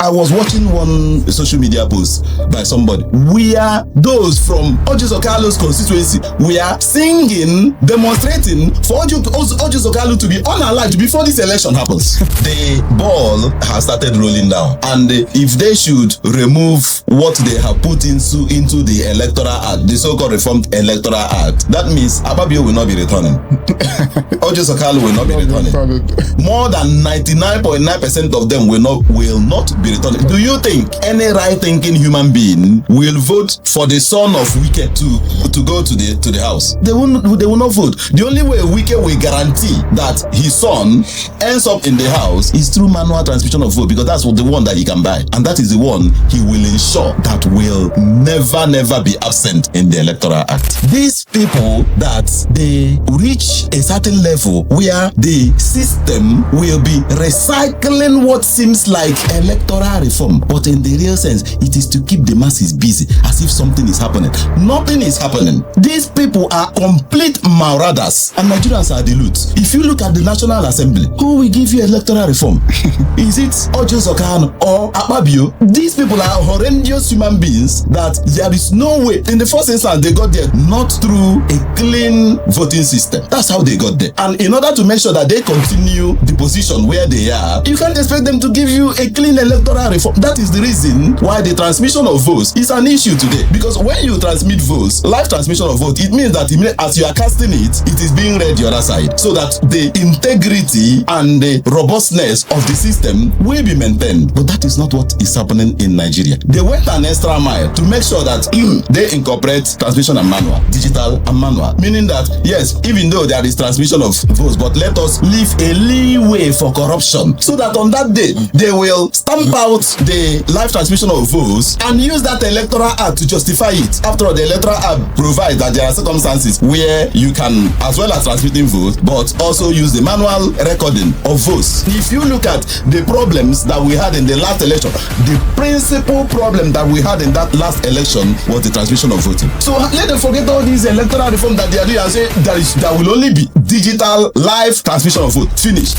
I was watching one social media post by somebody where those from Orji Okalu's constituency were singing, demonstrating for Orji Okalu to be unalive before this election happens. The ball has started rolling down, and if they should remove what they have put into the Electoral Act, the so-called reformed Electoral Act, that means Akpabio will not be returning. Orji Okalu will not be returning. More than 99.9% of them will not be returning. Do you think any right-thinking human being will vote for the son of Wike to go to the house? They will not vote. The only way Wike will guarantee that his son ends up in the house is through manual transmission of vote, because that's the one that he can buy, and that is the one he will ensure that will never be absent in the Electoral Act. These people that they reach a certain level where the system will be recycling what seems like electoral reform, but in the real sense it is to keep the masses busy as if something is happening. Nothing is happening. These people are complete marauders, and Nigerians are the loot. If you look at the National Assembly, who will give you electoral reform? Is it Orji Okalu or Akpabio? These people are horrendous human beings that there is no way. In the first instance, they got there not through a clean voting system. That's how they got there. And in order to make sure that they continue the position where they are, you can't expect them to give you a clean electoral reform. That is the reason why the transmission of votes is an issue today. Because when you transmit votes, live transmission of vote, it means that as you are casting it, it is being read the other side, so that the integrity and the robustness of the system will be maintained. But that is not what is happening in Nigeria. They went an extra mile to make sure that they incorporate transmission and manual, digital and manual, meaning that yes, even though there is transmission of votes, but let us leave a leeway for corruption, so that on that day they will stamp out the live transmission of votes and use that Electoral Act to justify it. After all, the Electoral Act provides that there are circumstances where you can, as well as transmitting votes, but also use the manual recording of votes. If you look at the problems that we had in the last election, the principal problem that we had in that last election was the transmission of voting. So let them forget all these electoral reform that they are doing and say there will only be digital live transmission of vote. Finish.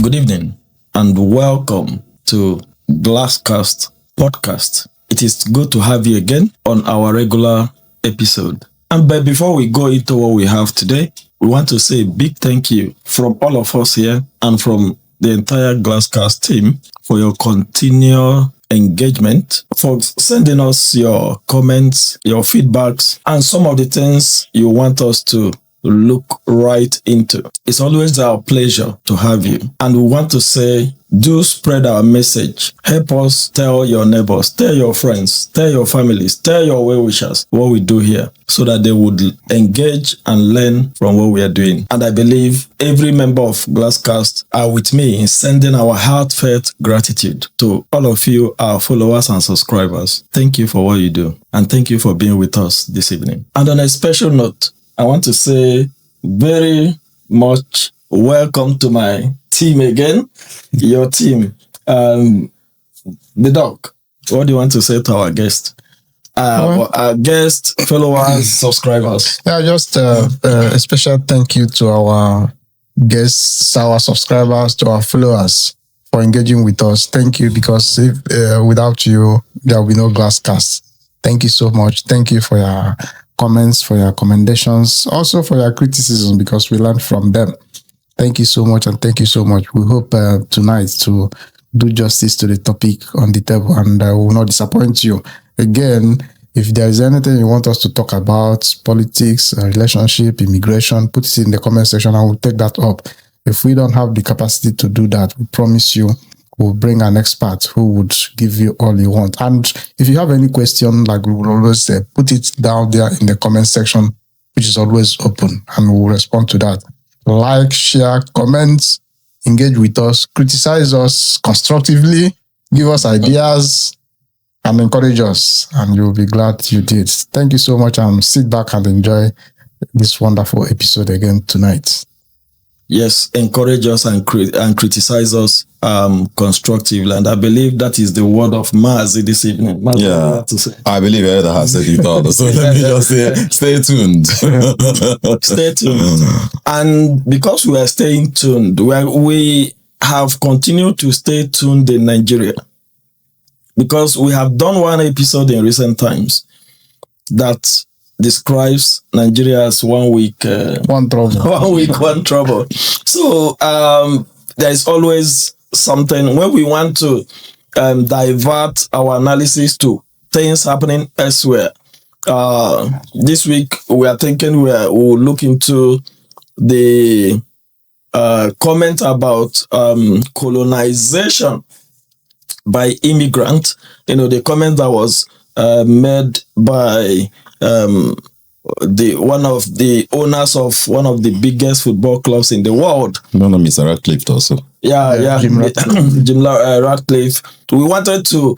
Good evening and welcome to Glasscast podcast. It is good to have you again on our regular episode. But before we go into what we have today, we want to say a big thank you from all of us here and from the entire Glasscast team for your continual engagement, for sending us your comments, your feedbacks, and some of the things you want us to look right into. It's always our pleasure to have you. And we want to say, do spread our message. Help us tell your neighbors, tell your friends, tell your families, tell your well-wishers what we do here, so that they would engage and learn from what we are doing. And I believe every member of Glasscast are with me in sending our heartfelt gratitude to all of you, our followers and subscribers. Thank you for what you do. And thank you for being with us this evening. And on a special note, I want to say very much welcome to my team again, your team. The doc, what do you want to say to our guest? Our guest, followers, subscribers. Yeah, just a special thank you to our guests, our subscribers, to our followers for engaging with us. Thank you, because if without you, there will be no Glasscast. Thank you so much. Thank you for your comments, for your commendations, also for your criticism, because we learned from them. Thank you so much, and thank you so much. We hope tonight to do justice to the topic on the table, and we will not disappoint you. Again, if there is anything you want us to talk about, politics, relationship, immigration, put it in the comment section and we'll take that up. If we don't have the capacity to do that, we promise you we'll bring an expert who would give you all you want. And if you have any question, like we will always say, put it down there in the comment section, which is always open, and we'll respond to that. Like, share, comment, engage with us, criticize us constructively, give us ideas, and encourage us. And you'll be glad you did. Thank you so much, and sit back and enjoy this wonderful episode again tonight. yes, encourage us and criticize us constructively. And I believe that is the word of Maz this evening. Maz, what do you have to say? I believe Elder has said it all. So let me just say, stay tuned. Stay tuned. And because we are staying tuned, we have continued to stay tuned in Nigeria. Because we have done one episode in recent times that describes Nigeria as 1 week One trouble. 1 week, one trouble. So there is always something when we want to divert our analysis to things happening elsewhere. This week we are thinking we'll look into the comment about colonization by immigrant. The comment that was made by one of the owners of one of the biggest football clubs in the world. No, Mr. Radcliffe also. Yeah. Jim Ratcliffe. Jim Ratcliffe. We wanted to,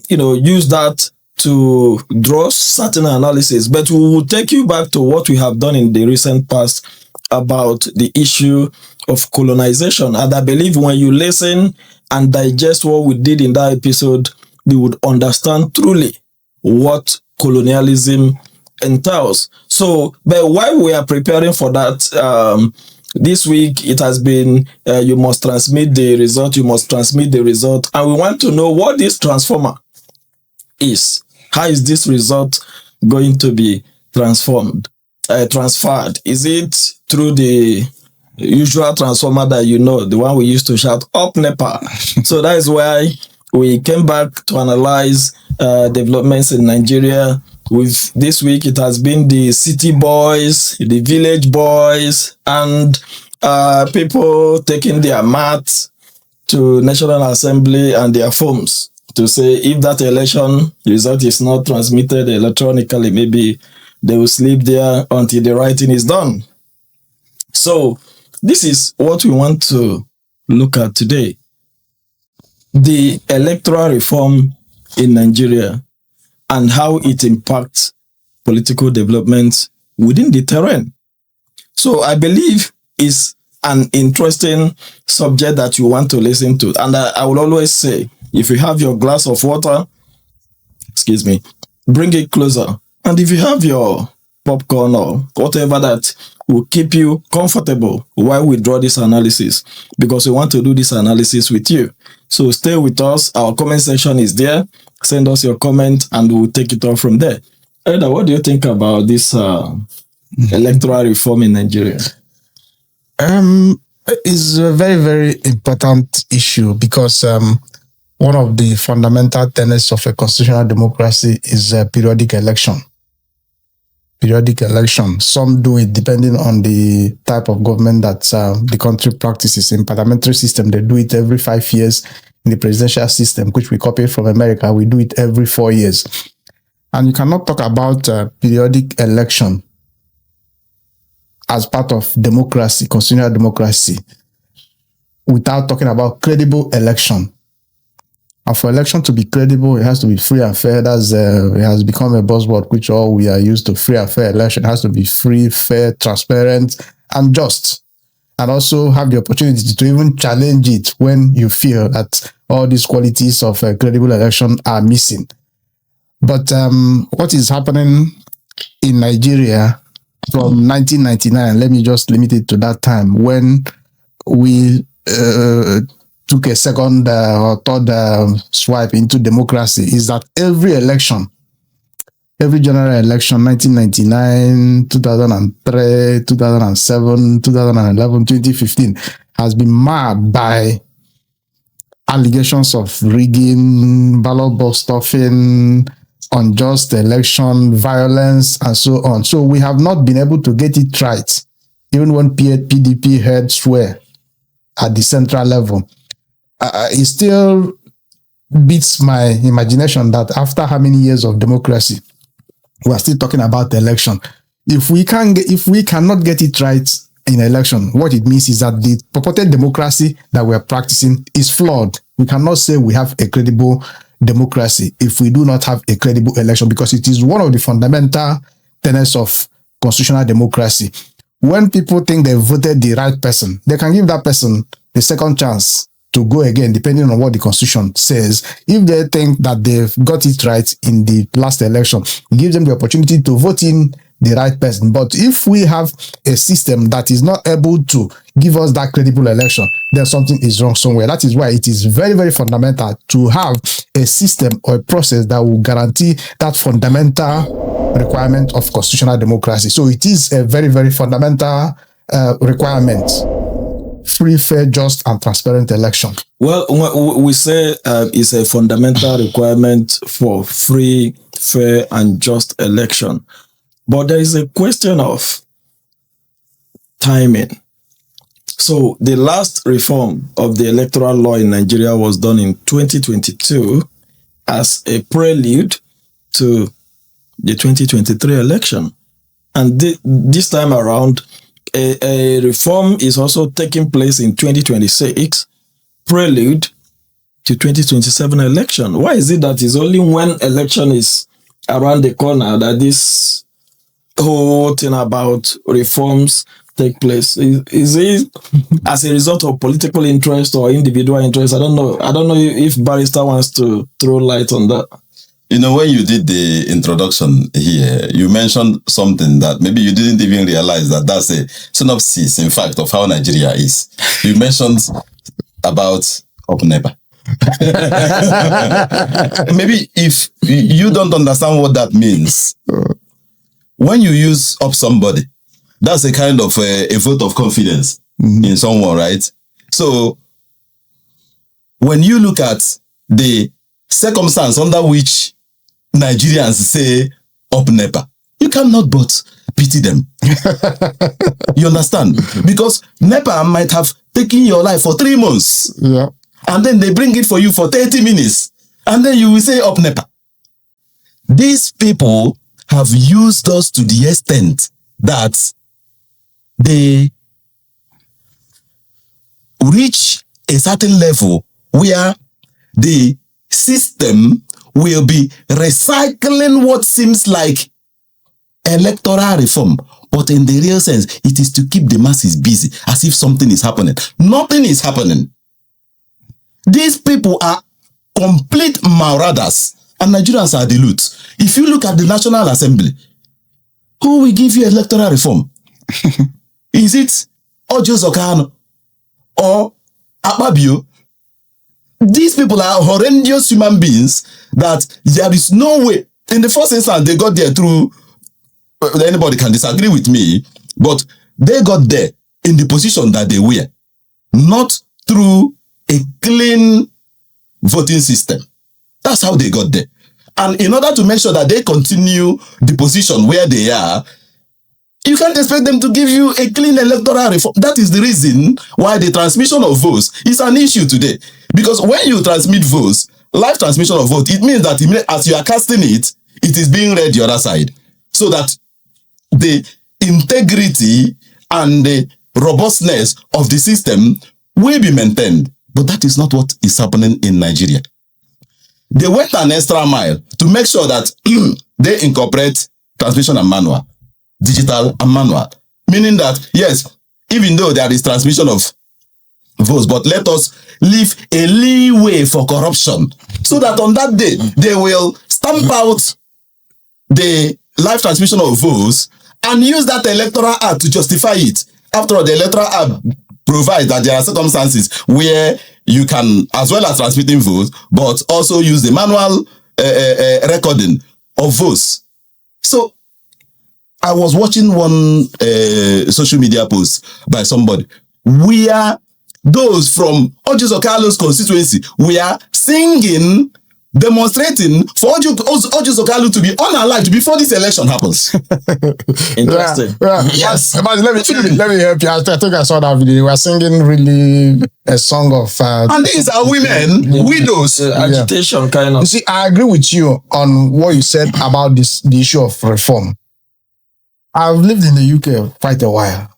use that to draw certain analysis, but we will take you back to what we have done in the recent past about the issue of colonization. And I believe when you listen and digest what we did in that episode, you would understand truly what colonialism entails. So, but while we are preparing for that, this week it has been you must transmit the result, and we want to know what this transformer is. How is this result going to be transferred? Is it through the usual transformer that the one we used to shout up NEPA? So that is why we came back to analyze developments in Nigeria. With this week, it has been the city boys, the village boys, and people taking their mats to National Assembly and their phones to say if that election result is not transmitted electronically, maybe they will sleep there until the writing is done. So this is what we want to look at today. The electoral reform in Nigeria and how it impacts political development within the terrain. So I believe it's an interesting subject that you want to listen to. And I will always say, if you have your glass of water, bring it closer. And if you have your popcorn or whatever that will keep you comfortable while we draw this analysis, because we want to do this analysis with you. So stay with us. Our comment section is there. Send us your comment and we'll take it off from there. Elder, what do you think about this electoral reform in Nigeria? It's a very, very important issue because one of the fundamental tenets of a constitutional democracy is a periodic election. Some do it depending on the type of government that the country practices. In parliamentary system, they do it every 5 years. In the presidential system, which we copy from America, we do it every 4 years. And you cannot talk about periodic election as part of democracy, constitutional democracy, without talking about credible election. And for election to be credible, it has to be free and fair. It has become a buzzword, which all we are used to. Free and fair election. It has to be free, fair, transparent, and just. And also have the opportunity to even challenge it when you feel that all these qualities of a credible election are missing. But what is happening in Nigeria from 1999, let me just limit it to that time, when we took a second or third swipe into democracy, is that every general election, 1999, 2003, 2007, 2011, 2015, has been marred by allegations of rigging, ballot box stuffing, unjust election, violence, and so on. So we have not been able to get it right, even when PDP heads were at the central level. It still beats my imagination that after how many years of democracy, we are still talking about the election. If we cannot get it right in election, what it means is that the purported democracy that we are practicing is flawed. We cannot say we have a credible democracy if we do not have a credible election, because it is one of the fundamental tenets of constitutional democracy. when people think they voted the right person, they can give that person the second chance to go again, depending on what the constitution says. If they think that they've got it right in the last election, give them the opportunity to vote in the right person. But if we have a system that is not able to give us that credible election, then something is wrong somewhere. That is why it is very, very fundamental to have a system or a process that will guarantee that fundamental requirement of constitutional democracy. So it is a very, very fundamental requirement. Free, fair, just, and transparent election. Well, we say it's a fundamental requirement for free, fair, and just election. But there is a question of timing. So the last reform of the electoral law in Nigeria was done in 2022 as a prelude to the 2023 election. And this time around, a reform is also taking place in 2026, prelude to 2027 election. Why is it that it's only when election is around the corner that this whole thing about reforms take place? Is it as a result of political interest or individual interest? I don't know if Barrister wants to throw light on that. You know, when you did the introduction here, you mentioned something that maybe you didn't even realize that that's a synopsis, in fact, of how Nigeria is. You mentioned about Opnepa. Maybe if you don't understand what that means, when you use up somebody, that's a kind of a vote of confidence in someone, right? So when you look at the circumstance under which Nigerians say up NEPA, you cannot but pity them. You understand? Because NEPA might have taken your life for 3 months. Yeah. And then they bring it for you for 30 minutes. And then you will say up NEPA. These people have used us to the extent that they reach a certain level where the system will be recycling what seems like electoral reform, but in the real sense, it is to keep the masses busy as if something is happening. Nothing is happening. These people are complete marauders, and Nigerians are the loot. If you look at the National Assembly, who will give you electoral reform? Is it Ojo Zokano or Akpabio? These people are horrendous human beings that there is no way. In the first instance, they got there through, anybody can disagree with me, but they got there in the position that they were, not through a clean voting system. That's how they got there. And in order to make sure that they continue the position where they are, you can't expect them to give you a clean electoral reform. That is the reason why the transmission of votes is an issue today. Because when you transmit votes, live transmission of vote, it means that as you are casting it, it is being read the other side. So that the integrity and the robustness of the system will be maintained. But that is not what is happening in Nigeria. They went an extra mile to make sure that they incorporate transmission and manual, digital and manual. Meaning that, yes, even though there is transmission of votes, but let us leave a leeway for corruption so that on that day, they will stamp out the live transmission of votes and use that electoral act to justify it. After all, the electoral act provides that there are circumstances where you can, as well as transmitting votes, but also use the manual recording of votes. So I was watching one social media post by somebody where those from Ojo Carlos constituency were singing, demonstrating for Ojo Carlos to be unalived before this election happens. Interesting. Yes. But let me help you. I think I saw that video. They were singing really a song of... and these are women, widows. Agitation, kind of. You see, I agree with you on what you said about the issue of reform. I've lived in the UK quite a while.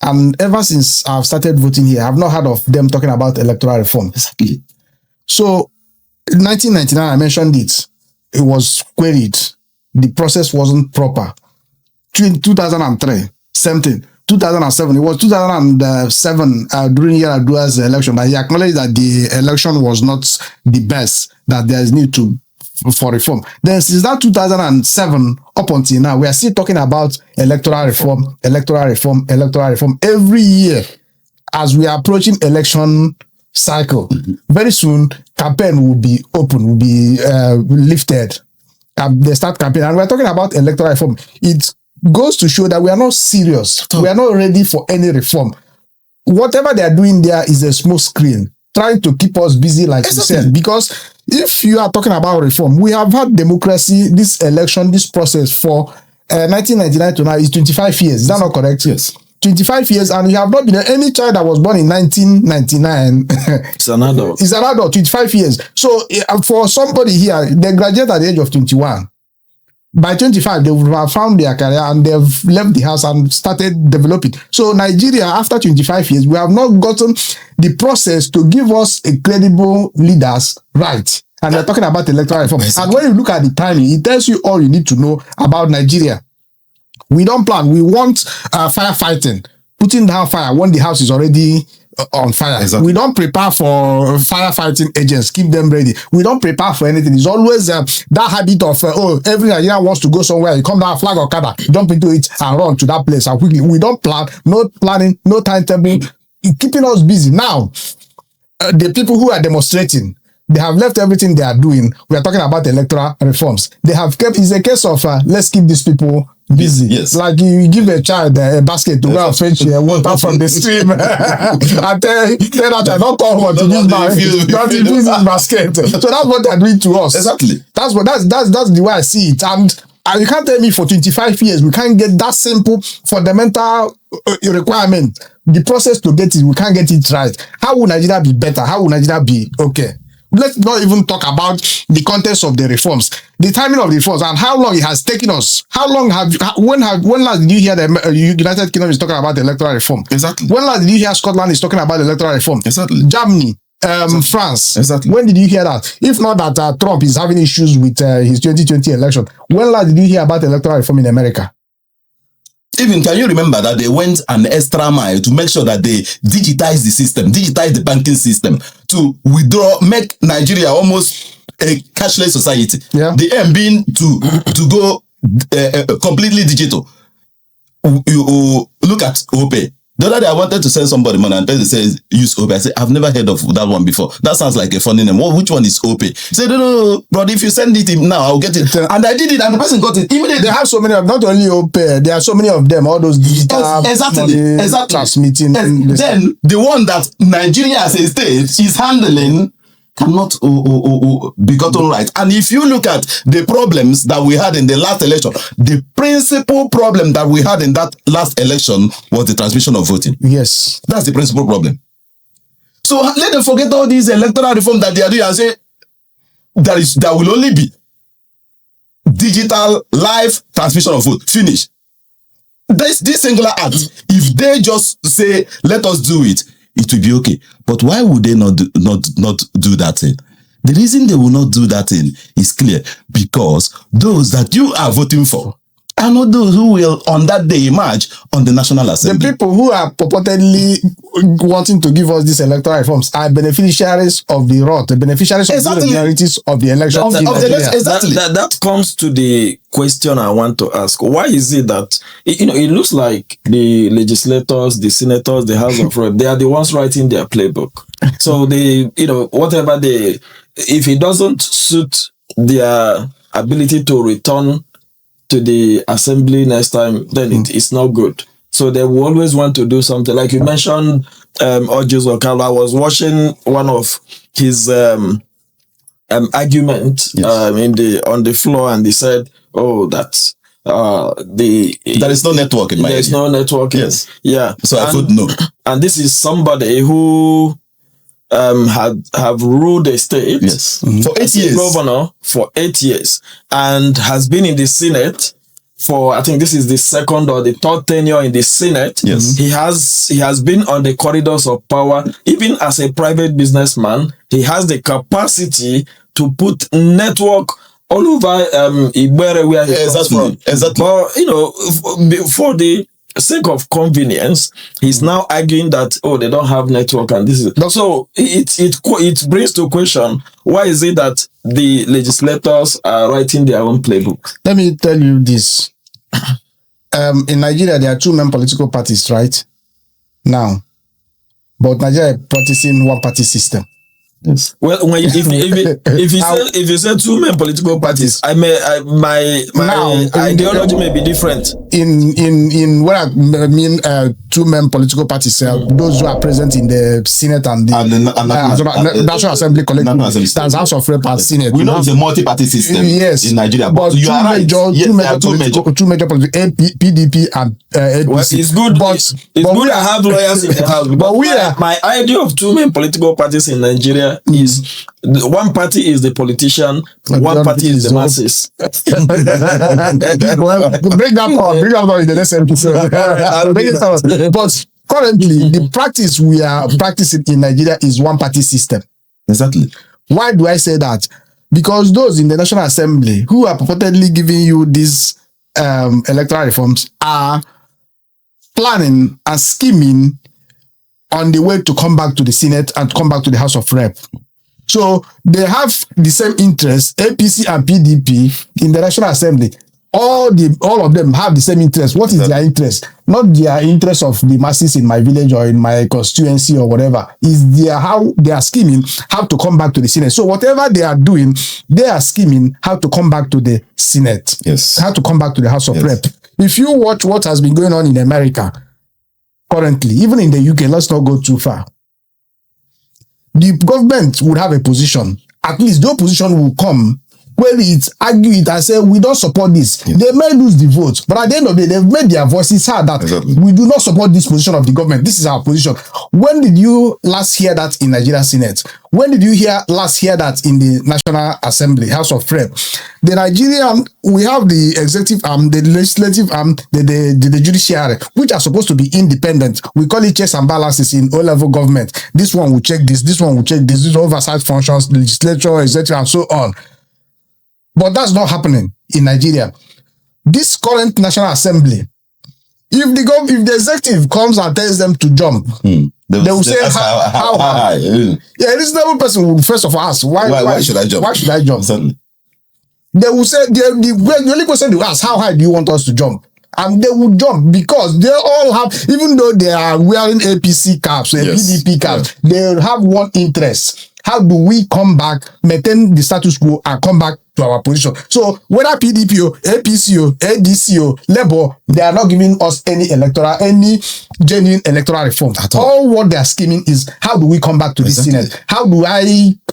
And ever since I've started voting here, I've not heard of them talking about electoral reform. Exactly. So, in 1999, I mentioned it. It was queried. The process wasn't proper. 2003, same thing. 2007. It was 2007 during Yar'Adua's election that he acknowledged that the election was not the best, that there is need for reform. Then since that 2007 up until now, we are still talking about electoral reform every year as we are approaching election cycle. Very soon, campaign will be open, will be lifted. They start campaign, and we're talking about electoral reform. It goes to show that we are not serious. We are not ready for any reform. Whatever they are doing there is a smoke screen, trying to keep us busy, like you said. Because if you are talking about reform, we have had democracy, this election, this process for 1999 to now is 25 years. Is that not correct? Yes. 25 years, and you have not been any child that was born in 1999. It's an adult. It's an adult, 25 years. So for somebody here, they graduate at the age of 21. By 25, they would have found their career and they've left the house and started developing. So Nigeria, after 25 years, we have not gotten the process to give us a credible leaders right. And we're talking about electoral reform. And when you look at the timing, it tells you all you need to know about Nigeria. We don't plan. We want firefighting, putting down fire when the house is already on fire. Exactly. We don't prepare for firefighting agents, keep them ready. We don't prepare for anything. It's always that habit of, every Nigerian wants to go somewhere. You come down, flag or kada, jump into it and run to that place. And quickly, we don't plan, no planning, no timetable, keeping us busy. Now, the people who are demonstrating, they have left everything they are doing. We are talking about electoral reforms. They have kept, it's a case of, let's keep these people busy. Yes. Like you give a child a basket to go and fetch water from the stream and tell that child, don't call what to use this basket. So that's what they're doing to us. Exactly. That's the way I see it. And you can't tell me for 25 years we can't get that simple fundamental requirement. The process to get it, we can't get it right. How will Nigeria be better? How will Nigeria be okay? Let's not even talk about the context of the reforms, the timing of the reforms, and how long it has taken us. When last did you hear the United Kingdom is talking about electoral reform? Exactly. When last did you hear Scotland is talking about electoral reform? Exactly. Germany, France. Exactly. When did you hear that? If not that Trump is having issues with his 2020 election, when last did you hear about electoral reform in America? Even, can you remember that they went an extra mile to make sure that they digitize the system, digitize the banking system to make Nigeria almost a cashless society. Yeah. The aim being to go completely digital. You look at OPay. The other day I wanted to send somebody money and the person says use OPay. I said, I've never heard of that one before. That sounds like a funny name. Which one is OPay? He said, no, bro, if you send it now, I'll get it. And I did it and the person got it. Immediately. They have so many of, not only OPay, there are so many of them, all those digital exactly transmitting. Then the one that Nigeria as a state is handling cannot be gotten right. And if you look at the problems that we had in the last election, the principal problem that we had in that last election was the transmission of voting. Yes. That's the principal problem. So let them forget all these electoral reform that they are doing and say there will only be digital live transmission of vote. Finish. This singular act, if they just say, let us do it, it will be okay. But why would they not do that thing? The reason they will not do that thing is clear. Because those that you are voting for are not those who will on that day emerge on the National Assembly. The people who are purportedly wanting to give us these electoral reforms are beneficiaries of the rot, the beneficiaries of the irregularities of the election. Exactly. That comes to the question I want to ask. Why is it that, it looks like the legislators, the senators, the House of Reps, they are the ones writing their playbook. So they, whatever if it doesn't suit their ability to return to the assembly next time, then it's not good. So they will always want to do something. Like you mentioned, Orji's Okalo. I was watching one of his argument on the floor, and he said, that there is no network in my There's no network. Yes. Yeah. So I could know. And this is somebody who have ruled a state for 8 years, governor for 8 years, and has been in the Senate for, I think this is the second or the third tenure in the Senate. Yes. He has been on the corridors of power. Even as a private businessman, he has the capacity to put network all over Igbere, where he comes from. Exactly. But for the sake of convenience, he's now arguing that, oh, they don't have network and this is so it brings to question, why is it that the legislators are writing their own playbook? Let me tell you this. In Nigeria, there are two main political parties, right? Now. But Nigeria is practicing one-party system. Yes. Well, when if you say two main political parties, my ideology may be different. In what I mean, two main political parties, those who are present in the Senate and the National Assembly collectively, that's House of Rep and Senate. We know it's a multi-party system in Nigeria, but you are right. Two major political PDP and APC. Well, it's good. It's good to have lawyers in the house. But my idea of two main political parties in Nigeria is one party is the politician, one party is the masses. Well, bring that up in the next episode. But currently, the practice we are practicing in Nigeria is one party system. Exactly. Why do I say that? Because those in the National Assembly who are purportedly giving you these electoral reforms are planning and scheming on the way to come back to the Senate and come back to the House of Rep. So they have the same interest, APC and PDP in the National Assembly. All of them have the same interest. What is their interest? Not their interest of the masses in my village or in my constituency or whatever. Is how they are scheming how to come back to the Senate. So whatever they are doing, they are scheming how to come back to the Senate. Yes. How to come back to the House of Rep. If you watch what has been going on in America currently, even in the UK, let's not go too far. The government would have a position. At least the opposition will come, query it, argue it, and say, we don't support this. Yeah. They may lose the vote, but at the end of the day, they've made their voices heard that we do not support this position of the government. This is our position. When did you last hear that in Nigeria Senate? When did you last hear that in the National Assembly, House of Rep? The Nigerian, we have the executive arm, the legislative arm, the judiciary, which are supposed to be independent. We call it checks and balances in O-level government. This one will check this one will check this oversight functions, legislature, executive, and so on. But that's not happening in Nigeria. This current National Assembly, if the executive comes and tells them to jump, they will say how high. Yeah, a reasonable person will first of all ask, why should I jump? Why should I jump? Certainly. They will say, the only question they will ask, how high do you want us to jump? And they will jump because they all have, even though they are wearing APC caps, PDP caps, they have one interest. How do we come back, maintain the status quo, and come back to our position? So whether PDP, APC, ADC, Labour, they are not giving us any genuine electoral reform. All what they are scheming is, how do we come back to the Senate? How do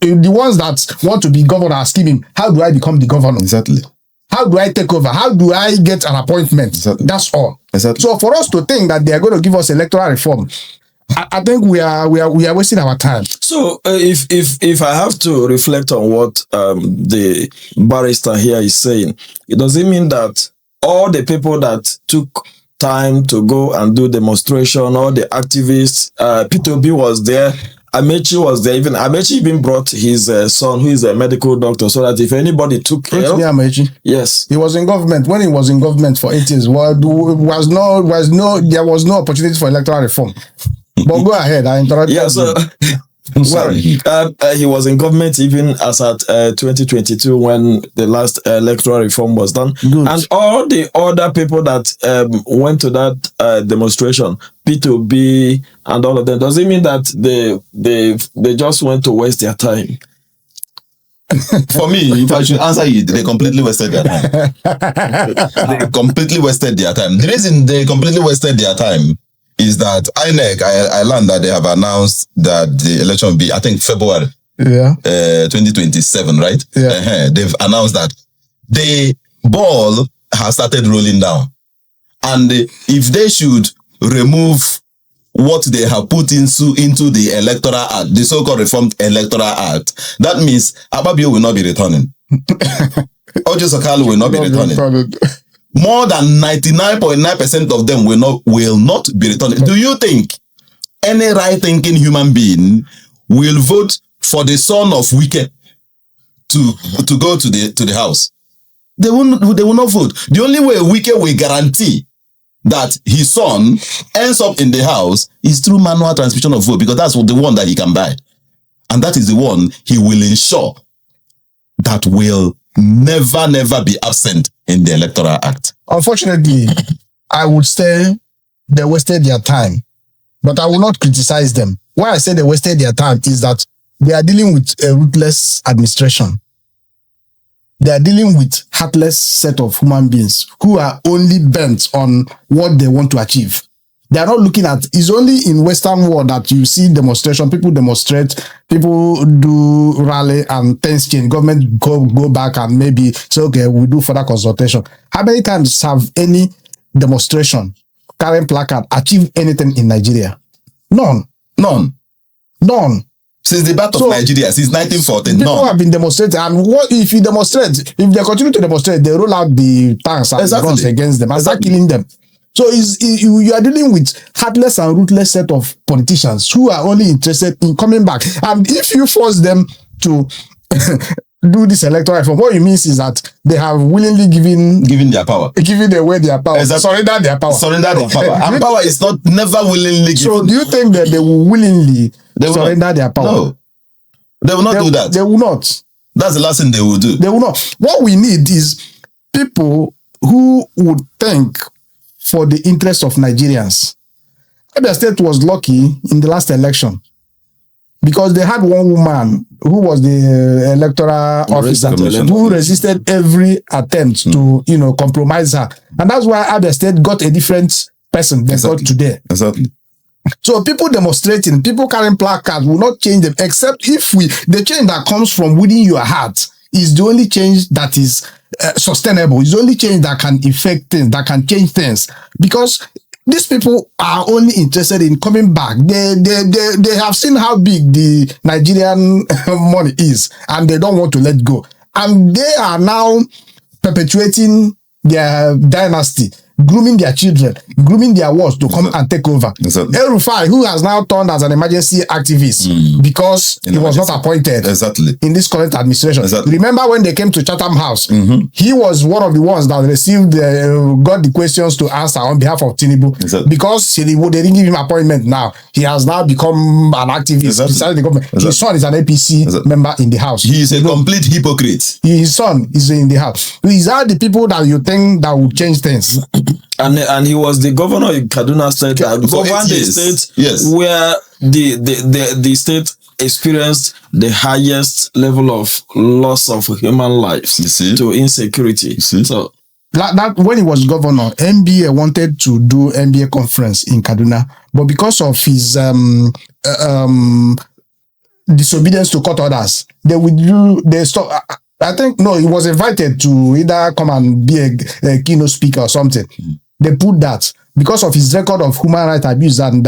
the ones that want to be governor are scheming, how do I become the governor? Exactly. How do I take over? How do I get an appointment? Exactly. That's all. Exactly. So for us to think that they are going to give us electoral reform, I think we are wasting our time. So if I have to reflect on what the barrister here is saying, it doesn't mean that all the people that took time to go and do demonstration, all the activists, P2B was there, Amechi was there, even Amechi even brought his son, who is a medical doctor, so that if anybody took ill, Amechi. Yes, he was in government. When he was in government for 8 years, there was no opportunity for electoral reform. But go ahead, I interrupted. Yeah, so well, he was in government even as at 2022 when the last electoral reform was done. Good. And all the other people that went to that demonstration, P2B and all of them, does it mean that they just went to waste their time? For me, if I should answer you, they completely wasted their time. They completely wasted their time. The reason they completely wasted their time is that INEC, I learned that they have announced that the election will be, I think, February 2027, right? Yeah. They've announced that the ball has started rolling down. And if they should remove what they have put into the electoral act, the so-called reformed electoral act, that means Ababio will not be returning. Ojo Sakalu will not be returning. More than 99.9% of them will not be returning. Do you think any right-thinking human being will vote for the son of Wike to go to the house? They will not vote. The only way Wike will guarantee that his son ends up in the house is through manual transmission of vote, because that's the one that he can buy. And that is the one he will ensure that will never be absent in the Electoral Act. Unfortunately, I would say they wasted their time, but I will not criticize them. Why I say they wasted their time is that they are dealing with a ruthless administration. They are dealing with heartless set of human beings who are only bent on what they want to achieve. They are not looking at, it's only in Western world that you see demonstration, people demonstrate, people do rally and things change. Government go back and maybe say, okay, we'll do further consultation. How many times have any demonstration, carrying placard, achieved anything in Nigeria? None. Since the birth of Nigeria, since 1914, people have been demonstrating, and what if you demonstrate? If they continue to demonstrate, they roll out the tanks and guns against them and start killing them. So you are dealing with heartless and ruthless set of politicians who are only interested in coming back. And if you force them to do this electoral reform, what it means is that they have willingly given their power, giving away their power, surrender their power. And power is not never willingly given. So do you think that they will willingly surrender their power? No, they will not do that. They will not. That's the last thing they will do. They will not. What we need is people who would think for the interest of Nigerians. Abia State was lucky in the last election because they had one woman who was the electoral officer who resisted every attempt to, compromise her. And that's why Abia State got a different person they got today. Exactly. So people demonstrating, people carrying placards will not change them, except if the change that comes from within your heart is the only change that is sustainable. It's the only change that can affect things, that can change things. Because these people are only interested in coming back. They have seen how big the Nigerian money is, and they don't want to let go. And they are now perpetuating their dynasty, grooming their children, grooming their wards to come and take over. El Rufai, who has now turned as an emergency activist because he was not appointed in this current administration. Remember when they came to Chatham House, he was one of the ones that received, got the questions to answer on behalf of Tinubu because they didn't give him appointment now. He has now become an activist beside the government. His son is an APC member in the house. He is a complete hypocrite. His son is in the house. These are the people that you think that will change things. And he was the governor in Kaduna State that governed the state where the state experienced the highest level of loss of human lives to insecurity. So that when he was governor, NBA wanted to do NBA conference in Kaduna, but because of his disobedience to court orders, they stopped. I think he was invited to either come and be a keynote speaker or something. They put that because of his record of human rights abuse and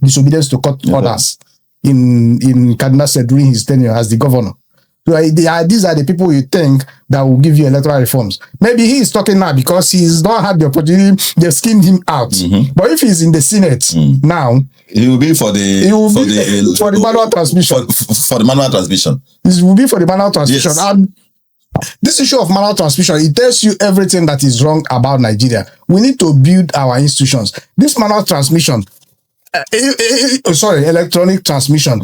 disobedience to court orders in Kaduna State during his tenure as the governor. So these are the people you think that will give you electoral reforms. Maybe he is talking now because he's not had the opportunity. They've skinned him out. But if he's in the Senate now, he will be for the manual transmission. For the manual transmission. This will be for the manual transmission. And this issue of manual transmission, it tells you everything that is wrong about Nigeria. We need to build our institutions. This manual transmission, electronic transmission,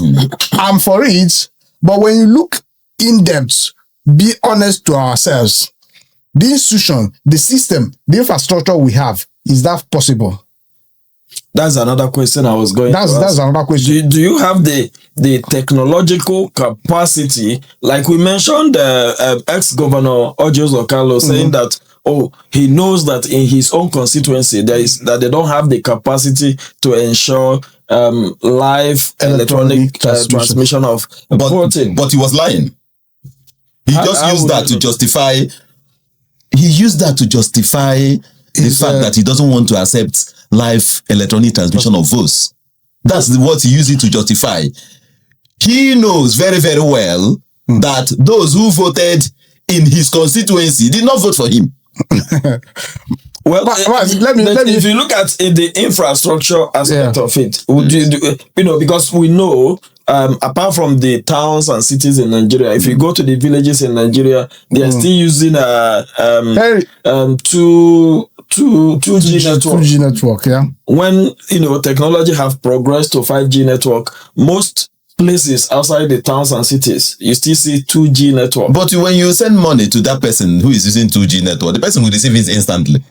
I'm for it. But when you look in depth, be honest to ourselves. The institution, the system, the infrastructure we have, is that possible? That's another question I was going to ask. That's another question. Do you have the technological capacity? Like we mentioned, ex-governor Ojo Okalo saying that, he knows that in his own constituency, that they don't have the capacity to ensure live electronic transmission of voting. But he was lying. He used that to justify. He used that to justify the fact that he doesn't want to accept live electronic transmission of votes. That's what he used it to justify. He knows very, very well that those who voted in his constituency did not vote for him. Well, if you look at the infrastructure aspect of it, because we know, apart from the towns and cities in Nigeria, if you go to the villages in Nigeria, they are still using 2G network. 2G network, yeah. When technology have progressed to 5G network, most places outside the towns and cities, you still see 2G network. But when you send money to that person who is using 2G network, the person will receive it instantly.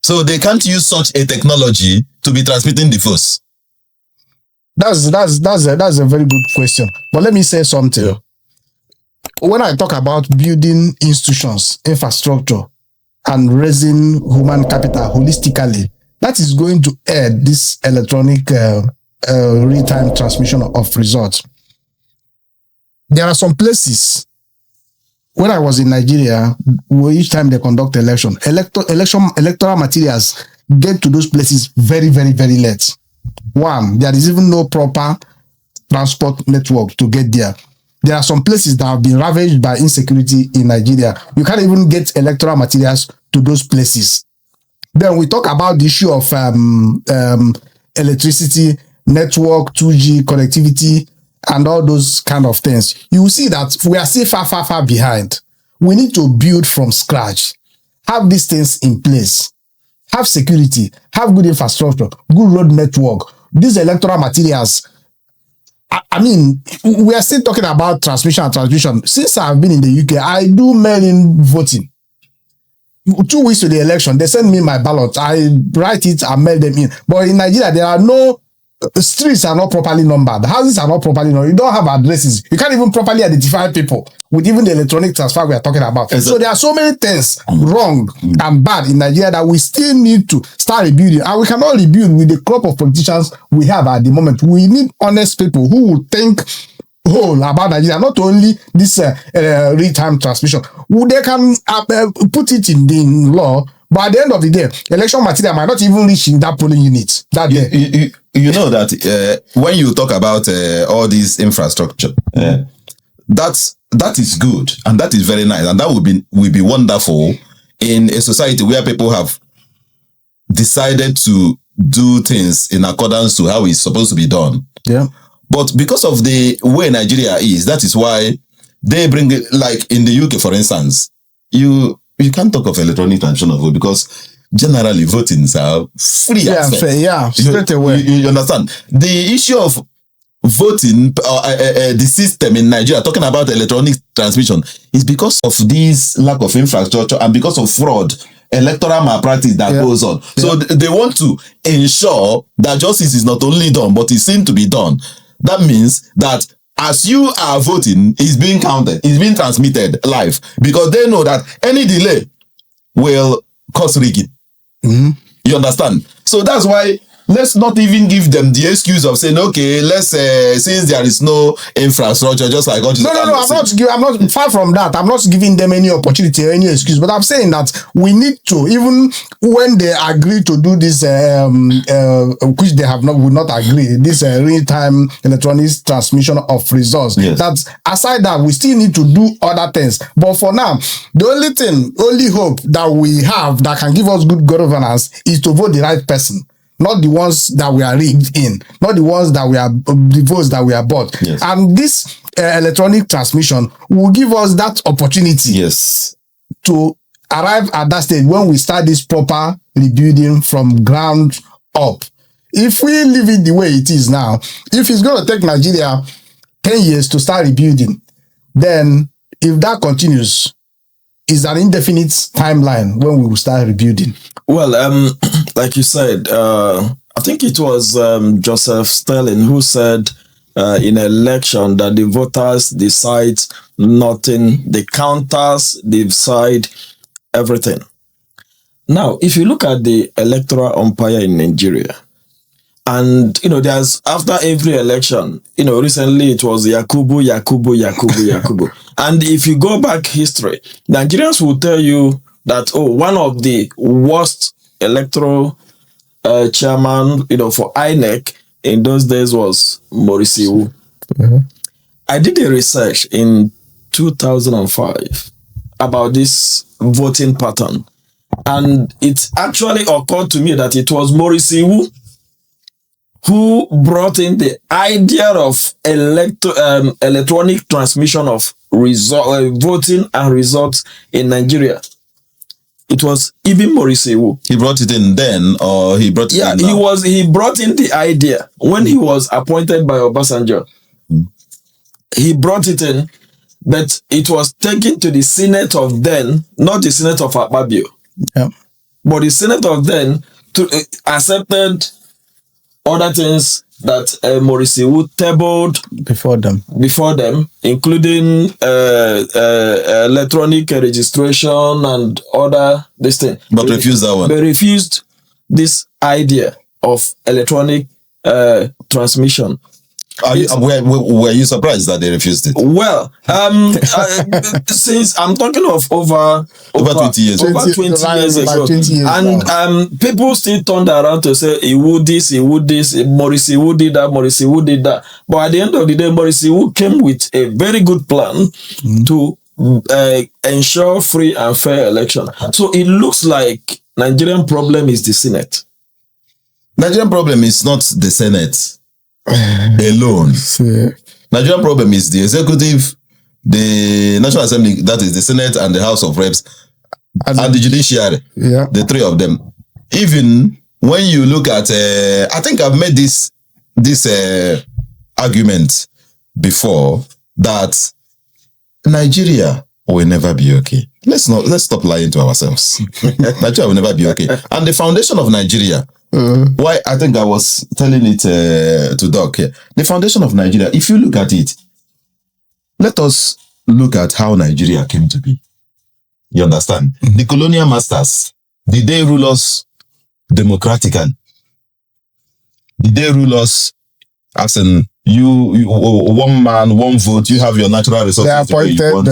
So they can't use such a technology to be transmitting the force. That's a very good question. But let me say something. Yeah. When I talk about building institutions, infrastructure, and raising human capital holistically, that is going to aid this electronic real-time transmission of results. There are some places. When I was in Nigeria, each time they conduct electoral materials get to those places very, very, very late. One, there is even no proper transport network to get there. There are some places that have been ravaged by insecurity in Nigeria. You can't even get electoral materials to those places. Then we talk about the issue of electricity, network, 2G, connectivity, and all those kind of things. You will see that we are still far, far, far behind. We need to build from scratch, have these things in place, have security, have good infrastructure, good road network. These electoral materials, I mean, we are still talking about transmission and transmission. Since I've been in the UK, I do mail-in voting. 2 weeks to the election, they send me my ballot. I write it and mail them in. But in Nigeria, there are no streets are not properly numbered. Houses are not properly numbered. You don't have addresses. You can't even properly identify people with even the electronic transfer we are talking about. So there are so many things wrong and bad in Nigeria that we still need to start rebuilding. And we cannot rebuild with the crop of politicians we have at the moment. We need honest people who will think whole about Nigeria, not only this real-time transmission. They can put it in the law, but at the end of the day, election material might not even reach in that polling unit that day. You know that when you talk about all this infrastructure, that is good and that is very nice, and that will be wonderful in a society where people have decided to do things in accordance to how it's supposed to be done. Yeah. But because of the way Nigeria is, that is why they bring it, like in the UK, for instance, you can't talk of electronic transmission of vote because generally votings are free. Yeah, fair, straight away. You understand? The issue of voting, the system in Nigeria, talking about electronic transmission, is because of this lack of infrastructure and because of fraud, electoral malpractice that goes on. So they want to ensure that justice is not only done, but is seen to be done. That means that as you are voting, it's being counted, it's being transmitted live, because they know that any delay will cause rigging. Mm-hmm. You understand? So that's why let's not even give them the excuse of saying, okay, let's since there is no infrastructure, just like no, I'm not far from that. I'm not giving them any opportunity or any excuse, but I'm saying that we need to, even when they agree to do this, which they would not agree, this real-time electronic transmission of results. Yes. That aside that, we still need to do other things. But for now, the only hope that we have that can give us good governance is to vote the right person. Not the ones that we are rigged in, not the ones that the votes that we are bought. Yes. And this electronic transmission will give us that opportunity to arrive at that stage when we start this proper rebuilding from ground up. If we leave it the way it is now, if it's going to take Nigeria 10 years to start rebuilding, then if that continues, it's an indefinite timeline when we will start rebuilding. Well, like you said, I think it was Joseph Stalin who said in an election that the voters decide nothing, the counters decide everything. Now, if you look at the electoral umpire in Nigeria, and there's after every election, recently it was Yakubu. And if you go back history, Nigerians will tell you that one of the worst electoral chairman, for INEC in those days was Morisiu. Mm-hmm. I did a research in 2005 about this voting pattern, and it actually occurred to me that it was Morisiu who brought in the idea of electronic transmission of voting and results in Nigeria. it was even Morisiwu. He brought it in then, or he brought it in now? He brought in the idea when he was appointed by Obasanjo. He brought it in, but it was taken to the Senate of then, not the Senate of Akpabio. Yeah. But the Senate of then accepted other things that Morisiwu tabled Before them. including electronic registration and other this thing. But refused that one. They refused this idea of electronic transmission. Were you surprised that they refused it? Well, since I'm talking of over 20 years ago. over 20 years ago, 20 years and people still turned around to say he would this, Morisiwu did that. But at the end of the day, Morisiwu came with a very good plan to ensure free and fair election. So it looks like Nigerian problem is the Senate. Nigerian problem is not the Senate alone. Nigerian problem is the executive, the National Assembly, that is the Senate and the House of Reps, and the judiciary. Yeah. The three of them. Even when you look at, I think I've made this argument before that Nigeria will never be okay. Let's stop lying to ourselves. Nigeria will never be okay. And the foundation of Nigeria, why I think I was telling it to Doc here. The foundation of Nigeria, if you look at it, let us look at how Nigeria came to be. You understand? The colonial masters, did they rule us democratically? Did they rule us as in you one man, one vote, you have your natural resources? They appointed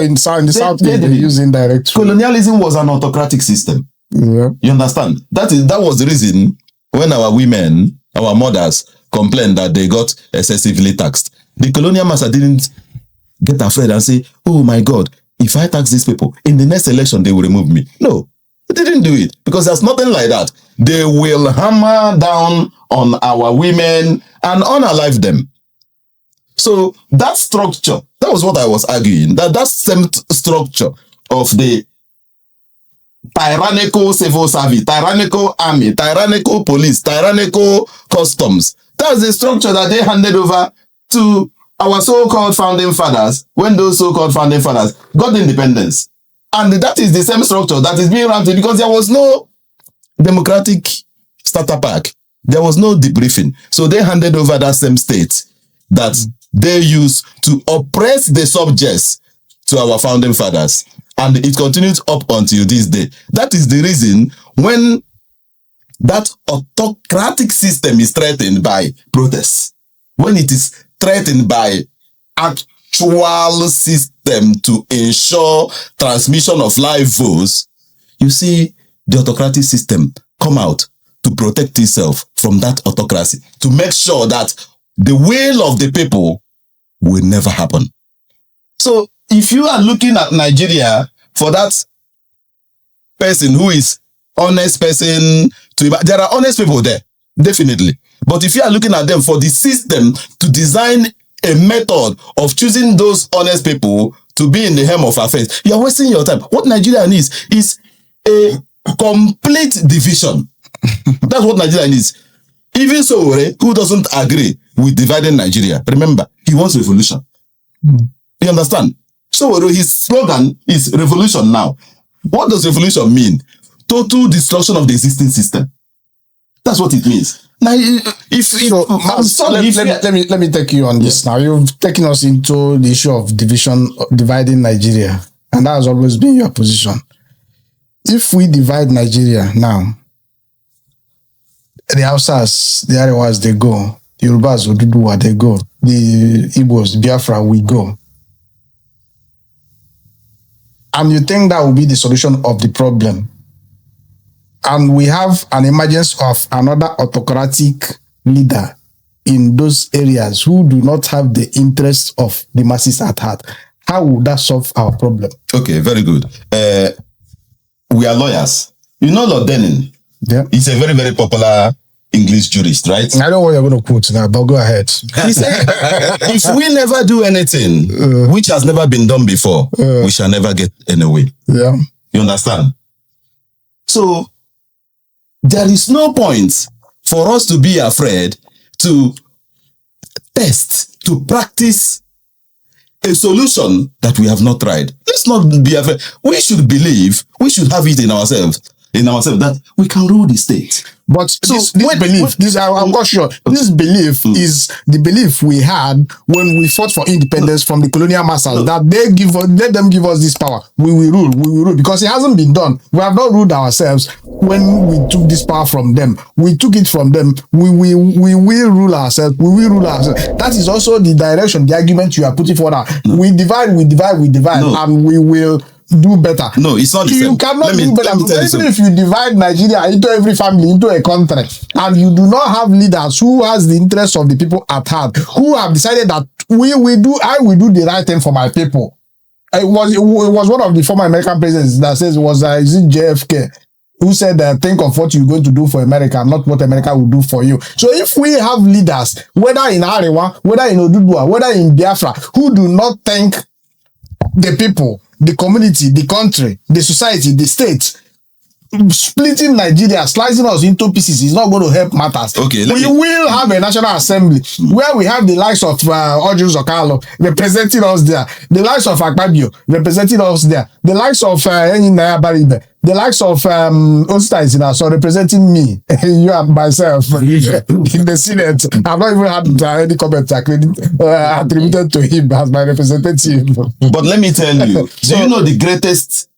in the South, they use indirect. Colonialism was an autocratic system. Yeah. You understand? That was the reason when our women, our mothers, complained that they got excessively taxed. The colonial master didn't get afraid and say, oh my God, if I tax these people, in the next election, they will remove me. No, they didn't do it because there's nothing like that. They will hammer down on our women and unalive them. So that structure, that was what I was arguing, that same structure of the tyrannical civil service, tyrannical army, tyrannical police, tyrannical customs. That's the structure that they handed over to our so-called founding fathers when those so-called founding fathers got independence. And that is the same structure that is being ramped because there was no democratic starter pack. There was no debriefing. So they handed over that same state that they used to oppress the subjects to our founding fathers. And it continues up until this day. That is the reason when that autocratic system is threatened by protests, when it is threatened by actual system to ensure transmission of live votes, you see the autocratic system come out to protect itself from that autocracy, to make sure that the will of the people will never happen. So if you are looking at Nigeria for that person who is honest person, there are honest people there, definitely. But if you are looking at them for the system to design a method of choosing those honest people to be in the helm of affairs, you are wasting your time. What Nigeria needs is a complete division. That's what Nigeria needs. Even Sowore, who doesn't agree with dividing Nigeria, remember, he wants revolution. You understand? Sowore, his slogan is revolution now. What does revolution mean? Total destruction of the existing system. That's what it means. Now, let me take you on this now. You've taken us into the issue of dividing Nigeria, and that has always been your position. If we divide Nigeria now, the Hausas, the Arewas, they go. The Yorubas, Oduduwa, they go. The Igbos, Biafra, we go. And you think that will be the solution of the problem? And we have an emergence of another autocratic leader in those areas who do not have the interests of the masses at heart. How would that solve our problem? Okay, very good. We are lawyers. You know Lord Denning? Yeah. He's a very, very popular English jurist, right? I don't know what you're going to quote now, but go ahead. He said, if we never do anything which has never been done before, we shall never get anywhere. Yeah. You understand? So there is no point for us to be afraid to test, to practice a solution that we have not tried. Let's not be afraid. We should believe, we should have it in ourselves that we can rule the state. But So this when- belief, I'm not sure. This belief is the belief we had when we fought for independence from the colonial masters. That let them give us this power. We will rule, because it hasn't been done. We have not ruled ourselves when we took this power from them. We took it from them. We will rule ourselves. We will rule ourselves. That is also the direction, the argument you are putting forward. We divide, No. and we will do better. No, it's not the You same. cannot Let me do better. tell you Even something. if you divide Nigeria into every family, into a country, and you do not have leaders who has the interests of the people at heart, who have decided that I will do the right thing for my people. It was one of the former American presidents that says, is it JFK, who said, think of what you're going to do for America, not what America will do for you. So if we have leaders, whether in Arewa, whether in Oduduwa, whether in Biafra, who do not think the people, the community, the country, the society, the state, splitting Nigeria, slicing us into pieces is not going to help matters. Okay, We will have a National Assembly where we have the likes of Ojus Okalo representing us there, the likes of Akpabio representing us there, the likes of Enyinaya Baribe, the likes of Ostaisina, so representing me, you and myself in the Senate. I've not even had any comment attributed to him as my representative. But let me tell you, do you know the greatest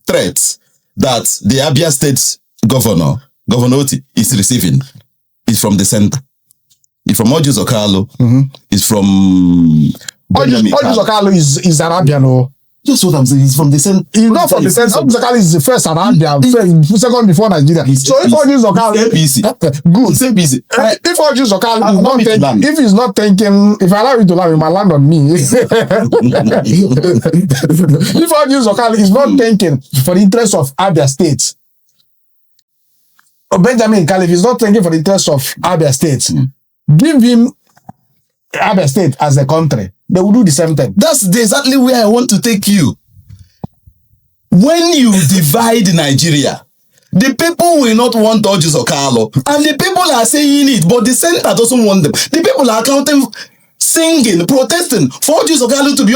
threat that the Abia State Governor Oti, is receiving is from the center? It's from Ojus Okalo. It's from Benjamin Ojus Kalu. Okalo is Arabian. Oh. Just what I'm saying. It's from the center. He's not from the sense. Ojus Okalo is the first Arabian, second before Nigeria. So if Ojus Okalo, APC. good. It's APC. If Ojus Okalo I'm is not not thinking, land. if he's not thinking, if I allow you to land, he might land on me. If Ojus Okalo is not thinking for the interest of Abia State, or Benjamin Calif is not thinking for the interest of Abia State, give him Abia State as a country. They will do the same thing. That's exactly where I want to take you. When you divide Nigeria, the people will not want Ojus Okalo, and the people are saying it, but the center doesn't want them. The people are counting, singing, protesting for Ojus Okalo to be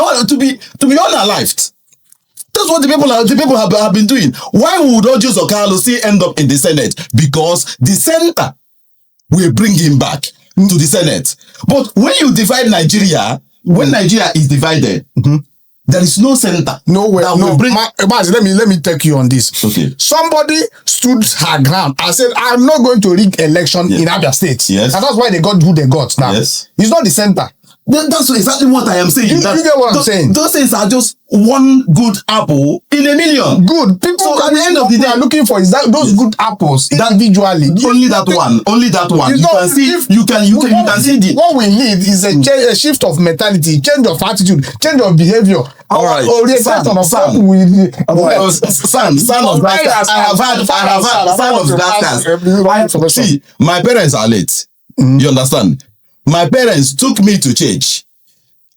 unalived. That's what the people have been doing. Why would Ojus Okalo still end up in the Senate? Because the center will bring him back to the Senate. But when you divide Nigeria, when Nigeria is divided, there is no center. No way. that No. will bring. Let me take you on this. Okay. Somebody stood her ground and said, I'm not going to rig election in Abia State. Yes. And that's why they got who they got now. Yes. It's not the center. That's exactly what I am saying. You get what I'm saying? Those things are just one good apple in a million. Good. People So at the end of the we day, are looking for is that those good apples individually. only that one. It's You not- can see. if- You can see the. What we need is a shift of mentality, change of attitude, change of behavior. All right. Orientation of Sam. what we Son of Blackers. I have had son of Blackers. See, my parents are late. You understand? My parents took me to church,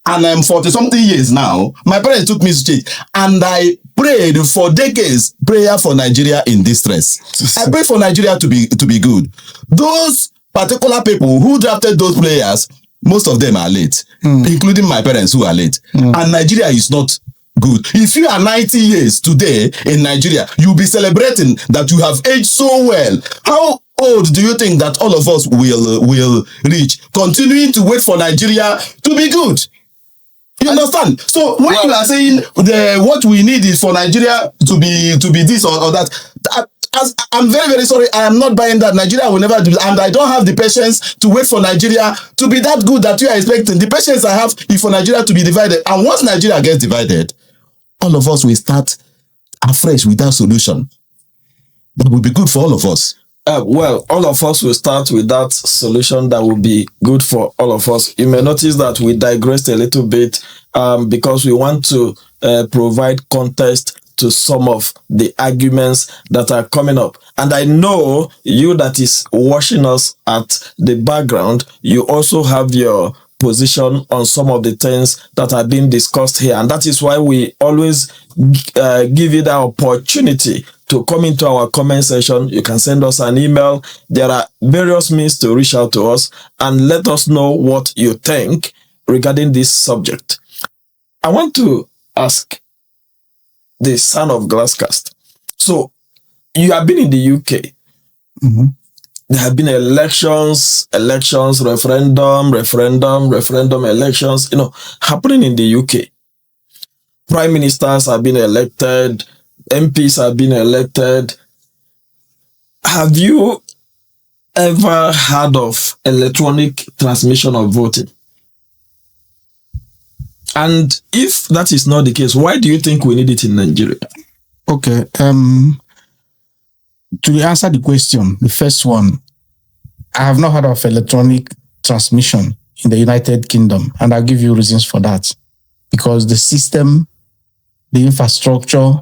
and I'm 40-something years now. My parents took me to church, and I prayed for decades, prayer for Nigeria in distress. I prayed for Nigeria to be good. Those particular people who drafted those players, most of them are late, including my parents who are late. And Nigeria is not good. If you are 90 years today in Nigeria, you'll be celebrating that you have aged so well. How old do you think that all of us will reach? Continuing to wait for Nigeria to be good. You understand? So when you are saying what we need is for Nigeria to be this or that, I'm very, very sorry. I am not buying that. Nigeria will never do, and I don't have the patience to wait for Nigeria to be that good that you are expecting. The patience I have is for Nigeria to be divided. And once Nigeria gets divided, all of us will start afresh with that solution. That will be good for all of us. Well, all of us will start with that solution that will be good for all of us. You may notice that we digressed a little bit because we want to provide context to some of the arguments that are coming up. And I know you that is watching us at the background, you also have your position on some of the things that are being discussed here. And that is why we always give you the opportunity to to come into our comment section. You can send us an email. There are various means to reach out to us and let us know what you think regarding this subject. I want to ask the son of Glasscast. So, you have been in the UK. Mm-hmm. There have been elections, referendum, elections, happening in the UK. Prime ministers have been elected, MPs have been elected. Have you ever heard of electronic transmission of voting? And if that is not the case, why do you think we need it in Nigeria? Okay. To answer the question, the first one, I have not heard of electronic transmission in the United Kingdom, and I'll give you reasons for that. Because the system, the infrastructure,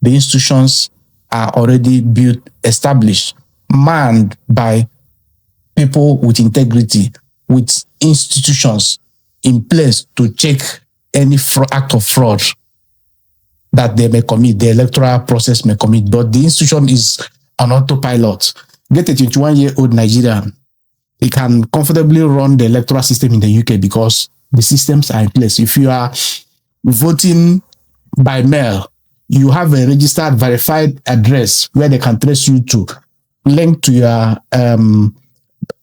the institutions are already built, established, manned by people with integrity, with institutions in place to check any act of fraud that they may commit, the electoral process may commit. But the institution is an autopilot. Get a 21-year-old Nigerian, he can comfortably run the electoral system in the UK because the systems are in place. If you are voting by mail, you have a registered, verified address where they can trace you to, link to your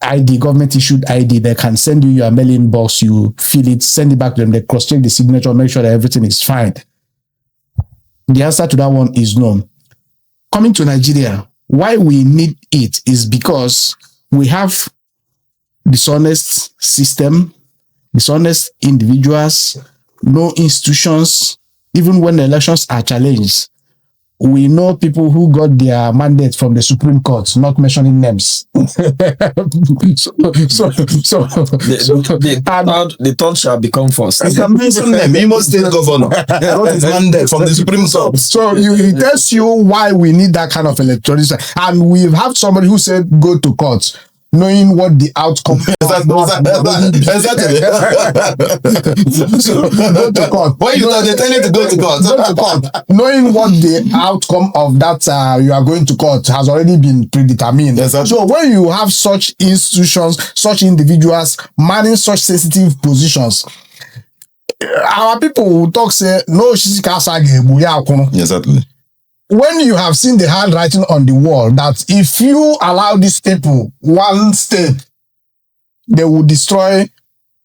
ID, government-issued ID. They can send you your mailing box, you fill it, send it back to them, they cross-check the signature, make sure that everything is fine. The answer to that one is no. Coming to Nigeria, why we need it is because we have dishonest system, dishonest individuals, no institutions. Even when the elections are challenged, we know people who got their mandate from the Supreme Court, not mentioning names. The third shall become first. I can mention them. Imo State Governor got his mandate from the Supreme Court. So it tells you why we need that kind of electronic. And we have somebody who said go to court, knowing what the outcome is. Exactly. So, go to court. Why you they tell you to go to court? Go to court, knowing what the outcome of that you are going to court has already been predetermined. Exactly. So when you have such institutions, such individuals manning such sensitive positions, our people will talk say no. Exactly. When you have seen the handwriting on the wall that if you allow these people one step, they will destroy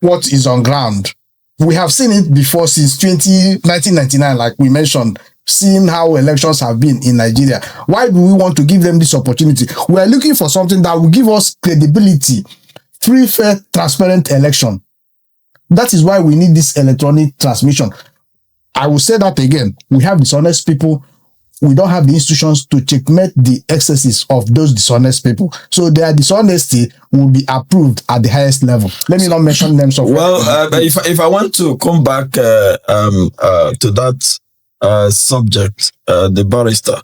what is on ground. We have seen it before since 1999, like we mentioned, seeing how elections have been in Nigeria. Why do we want to give them this opportunity? We are looking for something that will give us credibility, free, fair, transparent election. That is why we need this electronic transmission. I will say that again. We have dishonest people. We don't have the institutions to checkmate the excesses of those dishonest people. So their dishonesty will be approved at the highest level. Let me not mention names of. Well, if I want to come back to that subject, the barrister,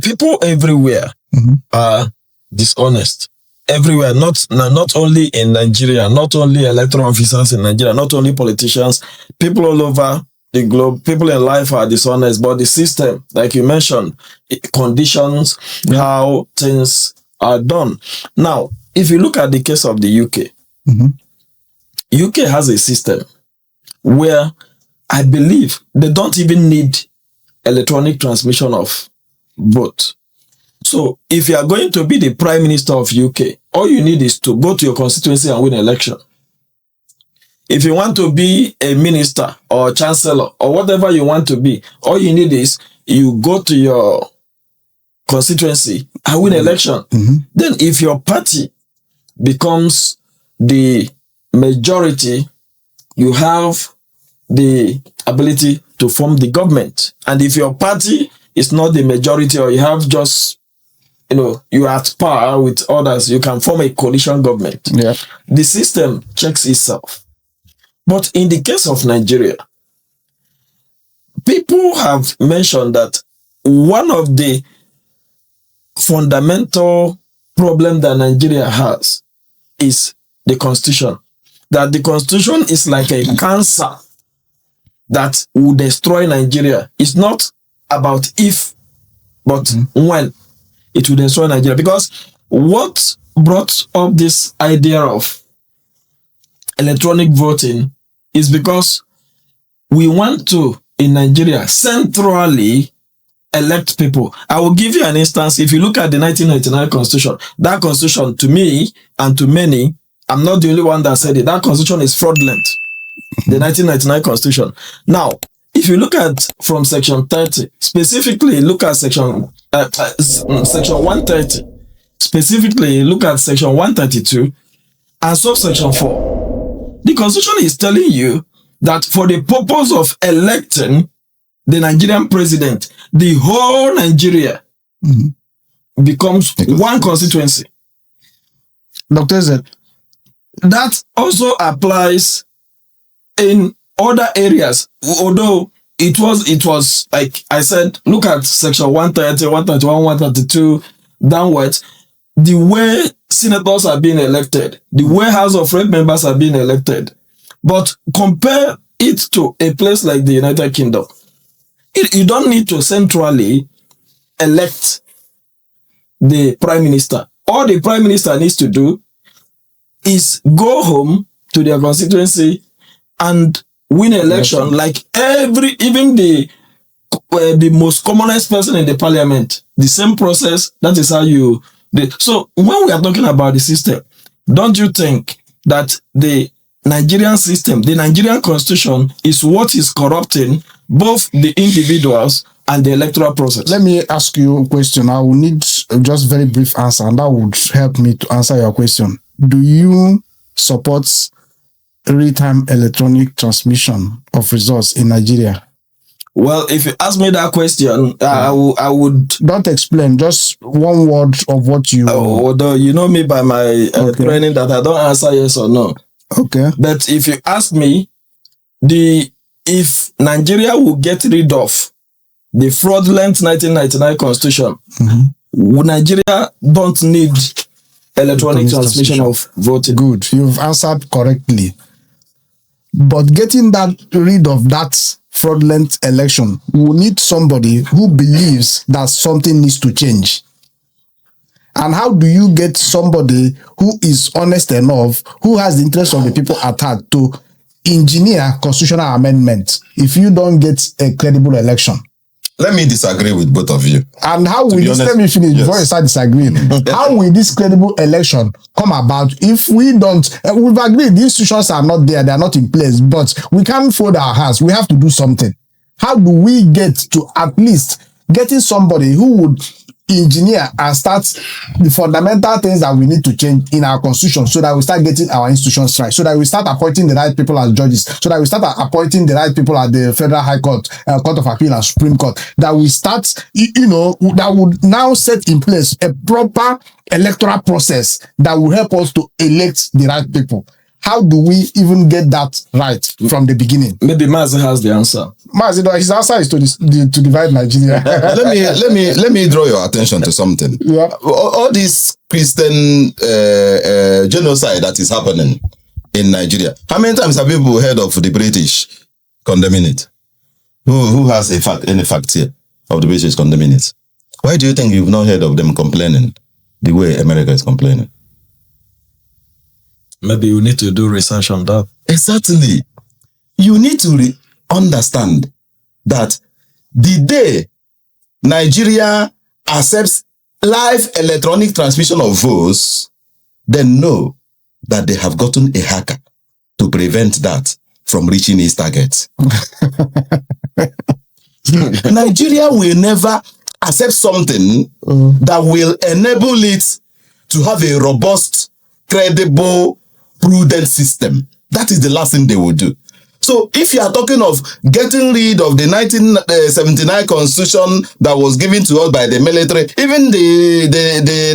people everywhere are dishonest. Everywhere, not only in Nigeria, not only electoral officers in Nigeria, not only politicians, people all over the globe, people in life are dishonest, but the system, like you mentioned, it conditions how things are done. Now, if you look at the case of the UK, UK has a system where I believe they don't even need electronic transmission of vote. So if you are going to be the Prime Minister of UK, all you need is to go to your constituency and win an election. If you want to be a minister or a chancellor or whatever you want to be, all you need is you go to your constituency and win an election. Then if your party becomes the majority, you have the ability to form the government. And if your party is not the majority or you have just, you are at par with others, you can form a coalition government. Yeah. The system checks itself. But in the case of Nigeria, people have mentioned that one of the fundamental problems that Nigeria has is the constitution. That the constitution is like a cancer that will destroy Nigeria. It's not about if but when it will destroy Nigeria. Because what brought up this idea of electronic voting is because we want to, in Nigeria, centrally elect people. I will give you an instance. If you look at the 1999 constitution, that constitution, to me and to many, I'm not the only one that said it, that constitution is fraudulent. The 1999 constitution. Now, if you look at from section 30, specifically look at section 130, specifically look at section 132 and subsection 4. The constitution is telling you that for the purpose of electing the Nigerian president, the whole Nigeria becomes one constituency. Dr. Z, that also applies in other areas, although it was like I said, look at section 130, 131, 132 downwards, the way senators are being elected, the way House of Rep members are being elected. But compare it to a place like the United Kingdom. You don't need to centrally elect the prime minister. All the prime minister needs to do is go home to their constituency and win election like even the most commonest person in the parliament. The same process. That is how you. So when we are talking about the system, don't you think that the Nigerian system, the Nigerian constitution, is what is corrupting both the individuals and the electoral process? let me ask you a question. I will need just very brief answer, and that would help me to answer your question. Do you support real-time electronic transmission of results in Nigeria? Well, if you ask me that question, I would. Don't explain, just one word of what you... Although you know me by my training that I don't answer yes or no. Okay. But if you ask me, if Nigeria will get rid of the fraudulent 1999 constitution, Nigeria don't need electronic transmission of voting. Good. You've answered correctly. But getting rid of that fraudulent election, we will need somebody who believes that something needs to change. And how do you get somebody who is honest enough, who has the interest of the people at heart, to engineer constitutional amendment if you don't get a credible election? Let me disagree with both of you. And how will this, let me finish before you start disagreeing. How will this credible election come about if we don't, we've agreed the institutions are not there, they are not in place, but we can't fold our hands. We have to do something. How do we get to at least getting somebody who would engineer and start the fundamental things that we need to change in our constitution, so that we start getting our institutions right, so that we start appointing the right people as judges, so that we start appointing the right people at the Federal High Court, Court of Appeal and Supreme Court, that we start, that would now set in place a proper electoral process that will help us to elect the right people. How do we even get that right from the beginning? Maybe Mazi has the answer. Mazi, his answer is to divide Nigeria. let me draw your attention to something. Yeah. All this Christian genocide that is happening in Nigeria. How many times have people heard of the British condemning it? Who has any fact here of the British condemning it? Why do you think you've not heard of them complaining the way America is complaining? Maybe we need to do research on that. Exactly. You need to understand that the day Nigeria accepts live electronic transmission of votes, then know that they have gotten a hacker to prevent that from reaching its target. Nigeria will never accept something that will enable it to have a robust, credible, prudent system. That is the last thing they will do. So if you are talking of getting rid of the 1979 constitution that was given to us by the military, even the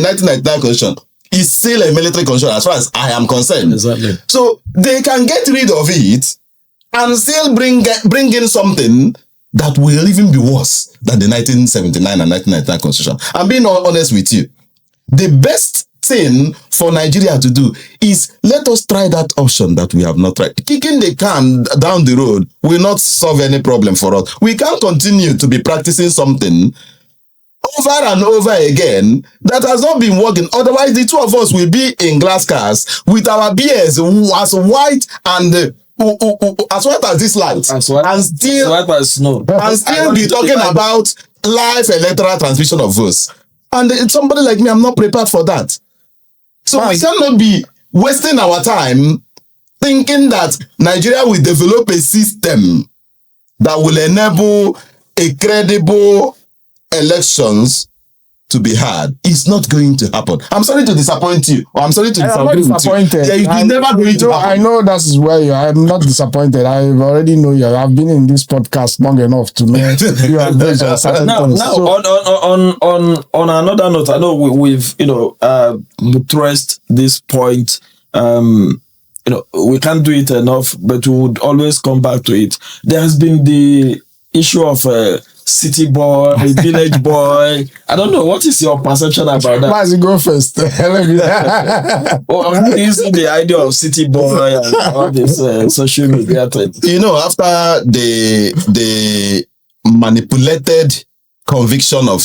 1999 constitution is still a military constitution as far as I am concerned. Exactly. So they can get rid of it and still bring in something that will even be worse than the 1979 and 1999 constitution. I'm being honest with you. The best thing for Nigeria to do is let us try that option that we have not tried. Kicking the can down the road will not solve any problem for us. We can't continue to be practicing something over and over again that has not been working. Otherwise, the two of us will be in glass cars with our beards as white and as white as this light, As white and still as white as snow. and still be talking about live electoral transmission of votes. And somebody like me, I'm not prepared for that. So we cannot be wasting our time thinking that Nigeria will develop a system that will enable a credible elections to be had. It's not going to happen. I'm sorry to disappoint you, or I'm sorry to I'm not disappoint you. disappointed. Yeah, it's never going to happen. I know that is where you are. I'm not disappointed. I already know you. I've been in this podcast long enough to know you are based on certain Now, points. So, on another note, I know we've buttressed this point. We can't do it enough, but we would always come back to it. There has been the issue of city boy, village boy. I don't know. What is your perception about that? Why you go first? Or how do you see the idea of city boy and all this social media thing? After the manipulated conviction of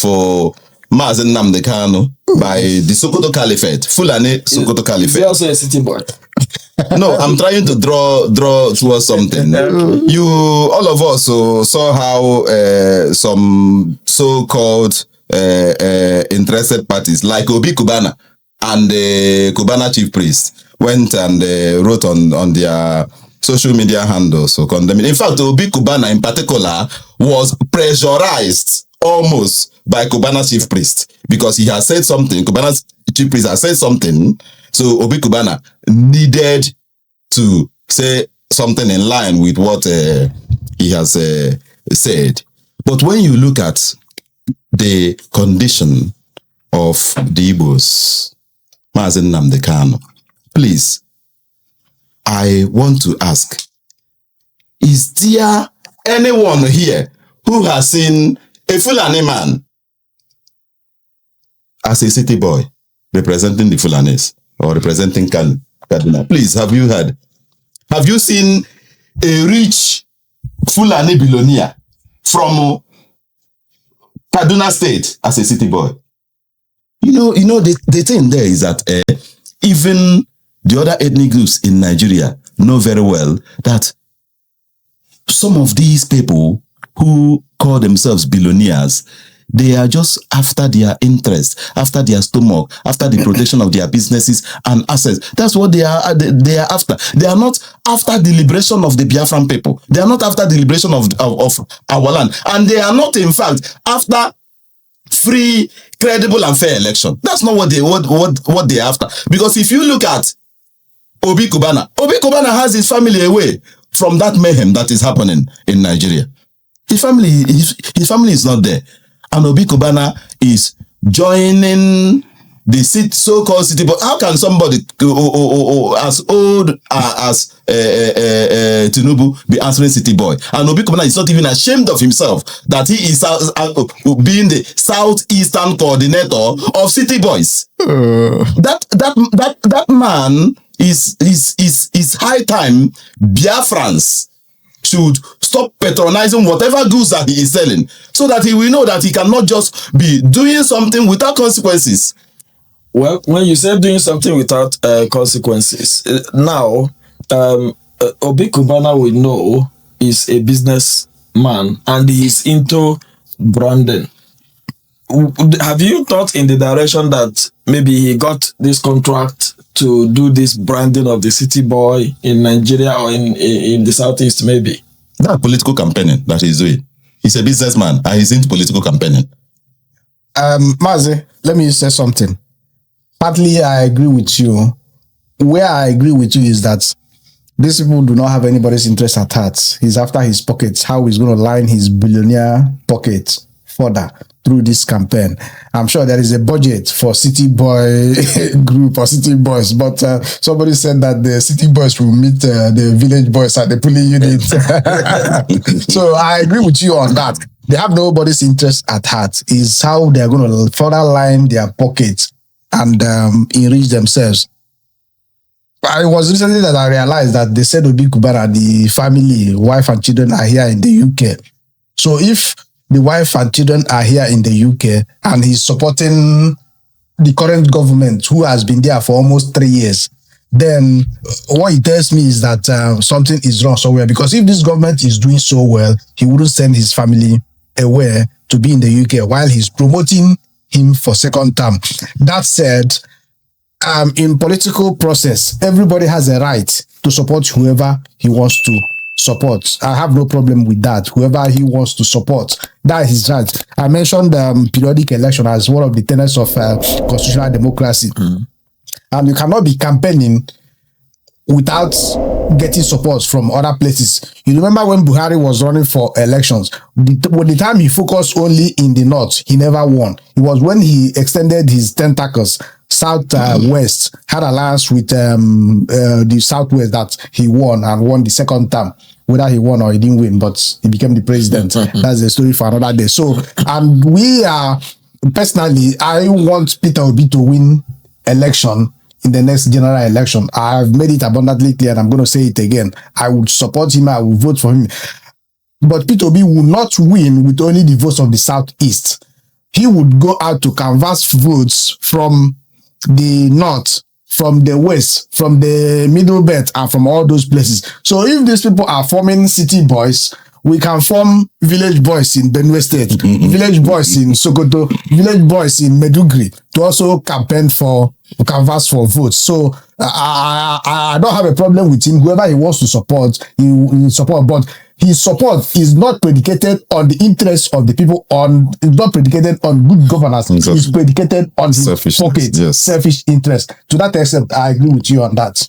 Mazen Nnamdi Kanu by the Sokoto Caliphate, Fulani Sokoto Is he Caliphate. also a city boy? No, I'm trying to draw towards something. All of us saw how some so-called interested parties like Obi Kubana and the Kubana chief priest went and wrote on their social media handles so condemning. In fact, Obi Kubana in particular was pressurized almost by Kubana chief priest because he has said something. Kubana's chief priest has said something. So Obi Kubana needed to say something in line with what he has said. But when you look at the condition of the Igbos, Mazen Nnamdi Kanu, please, I want to ask, is there anyone here who has seen a Fulani man as a city boy representing the Fulanis or representing Kaduna? Please, have you heard? Have you seen a rich Fulani billionaire from Kaduna State as a city boy? The thing there is that even the other ethnic groups in Nigeria know very well that some of these people who call themselves billionaires, they are just after their interest, after their stomach, after the protection of their businesses and assets. That's what they are after. They are not after the liberation of the Biafran people. They are not after the liberation of our land. And they are not, in fact, after free, credible and fair election. That's not what they are after. Because if you look at Obi Kubana has his family away from that mayhem that is happening in Nigeria. His family is not there. And Obi Kubana is joining the so-called city. But how can somebody as old as Tinubu be answering city boy? And Obi Kubana is not even ashamed of himself that he is being the southeastern coordinator of city boys. That man is high time Biafrans should stop patronizing whatever goods that he is selling, so that he will know that he cannot just be doing something without consequences. Well, when you say doing something without consequences, now Obi Kubana we know is a businessman and he is into branding. Have you thought in the direction that maybe he got this contract to do this branding of the city boy in Nigeria or in the Southeast maybe? That's political campaigning that he's doing. He's a businessman and he's into political campaigning. Mazi, let me say something. Partly I agree with you. Where I agree with you is that these people do not have anybody's interest at heart. He's after his pockets, how he's going to line his billionaire pocket further through this campaign. I'm sure there is a budget for city boy group or city boys, but somebody said that the city boys will meet the village boys at the polling unit. So I agree with you on that. They have nobody's interest at heart. Is how they're going to further line their pockets and enrich themselves. I was recently that I realized that they said Obi Kubana, the family, wife and children are here in the UK. So if the wife and children are here in the UK, and he's supporting the current government who has been there for almost 3 years, then what he tells me is that something is wrong somewhere. Because if this government is doing so well, he wouldn't send his family away to be in the UK while he's promoting him for second term. That said, in political process, everybody has a right to support whoever he wants to support. I have no problem with that. Whoever he wants to support, that is his right. I mentioned periodic election as one of the tenets of constitutional democracy. And you cannot be campaigning without getting support from other places. You remember when Buhari was running for elections, the time he focused only in the north, he never won. It was when he extended his tentacles south-west, had alliance with the southwest, that he won and won the second term. Whether he won or he didn't win, but he became the president. That's a story for another day. So, and we are, personally, I want Peter Obi to win election in the next general election. I have made it abundantly clear, and I'm going to say it again. I would support him. I will vote for him. But Peter Obi will not win with only the votes of the Southeast. He would go out to canvass votes from the North, from the West, from the Middle Belt, and from all those places. So if these people are forming city boys, we can form village boys in Benue State, village boys in Sokoto, village boys in Meduguri to also canvass for votes. So I don't have a problem with him. Whoever he wants to support, he will support. But his support is not predicated on the interests of the people. It's not predicated on good governance. It's predicated on his pocket, selfish interest. To that extent, I agree with you on that.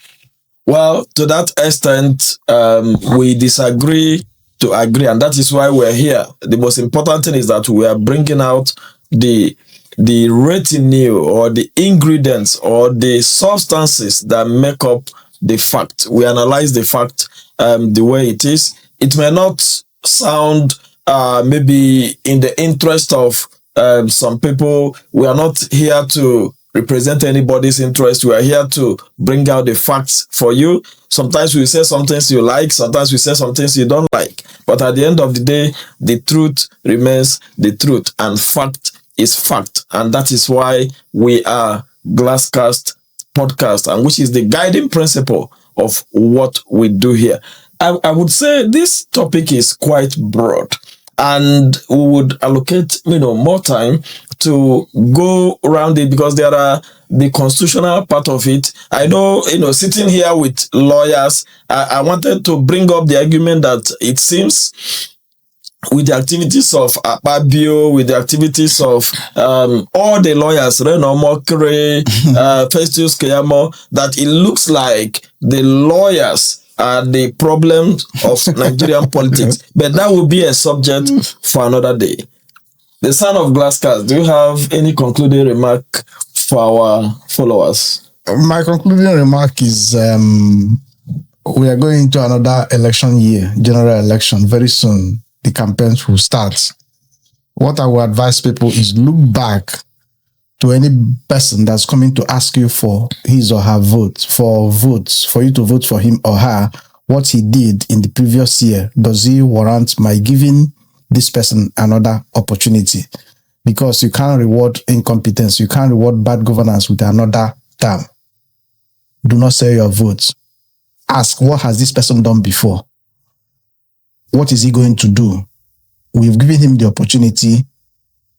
Well, to that extent, we disagree to agree, and that is why we're here. The most important thing is that we are bringing out the retinue or the ingredients or the substances that make up the fact. We analyze the fact the way it is. It may not sound maybe in the interest of some people. We are not here to represent anybody's interest. We are here to bring out the facts for you. Sometimes we say some things you like, sometimes we say some things you don't like. But at the end of the day, the truth remains the truth, and fact is fact. And that is why we are Glasscast Podcast, and which is the guiding principle of what we do here. I would say this topic is quite broad, and we would allocate more time to go around it, because there are the constitutional part of it. I know, sitting here with lawyers, I wanted to bring up the argument that it seems with the activities of Akpabio, with the activities of all the lawyers, Reno Mokere, Festus Keyamo, that it looks like the lawyers are the problem of Nigerian politics. But that will be a subject for another day. The son of Glasscast, do you have any concluding remark for our followers? My concluding remark is we are going into another election year, general election. Very soon, the campaigns will start. What I would advise people is look back to any person that's coming to ask you for his or her votes, for you to vote for him or her. What he did in the previous year, does he warrant my giving this person another opportunity? Because you can't reward incompetence, you can't reward bad governance with another term. Do not sell your votes. Ask, what has this person done before? What is he going to do? We've given him the opportunity,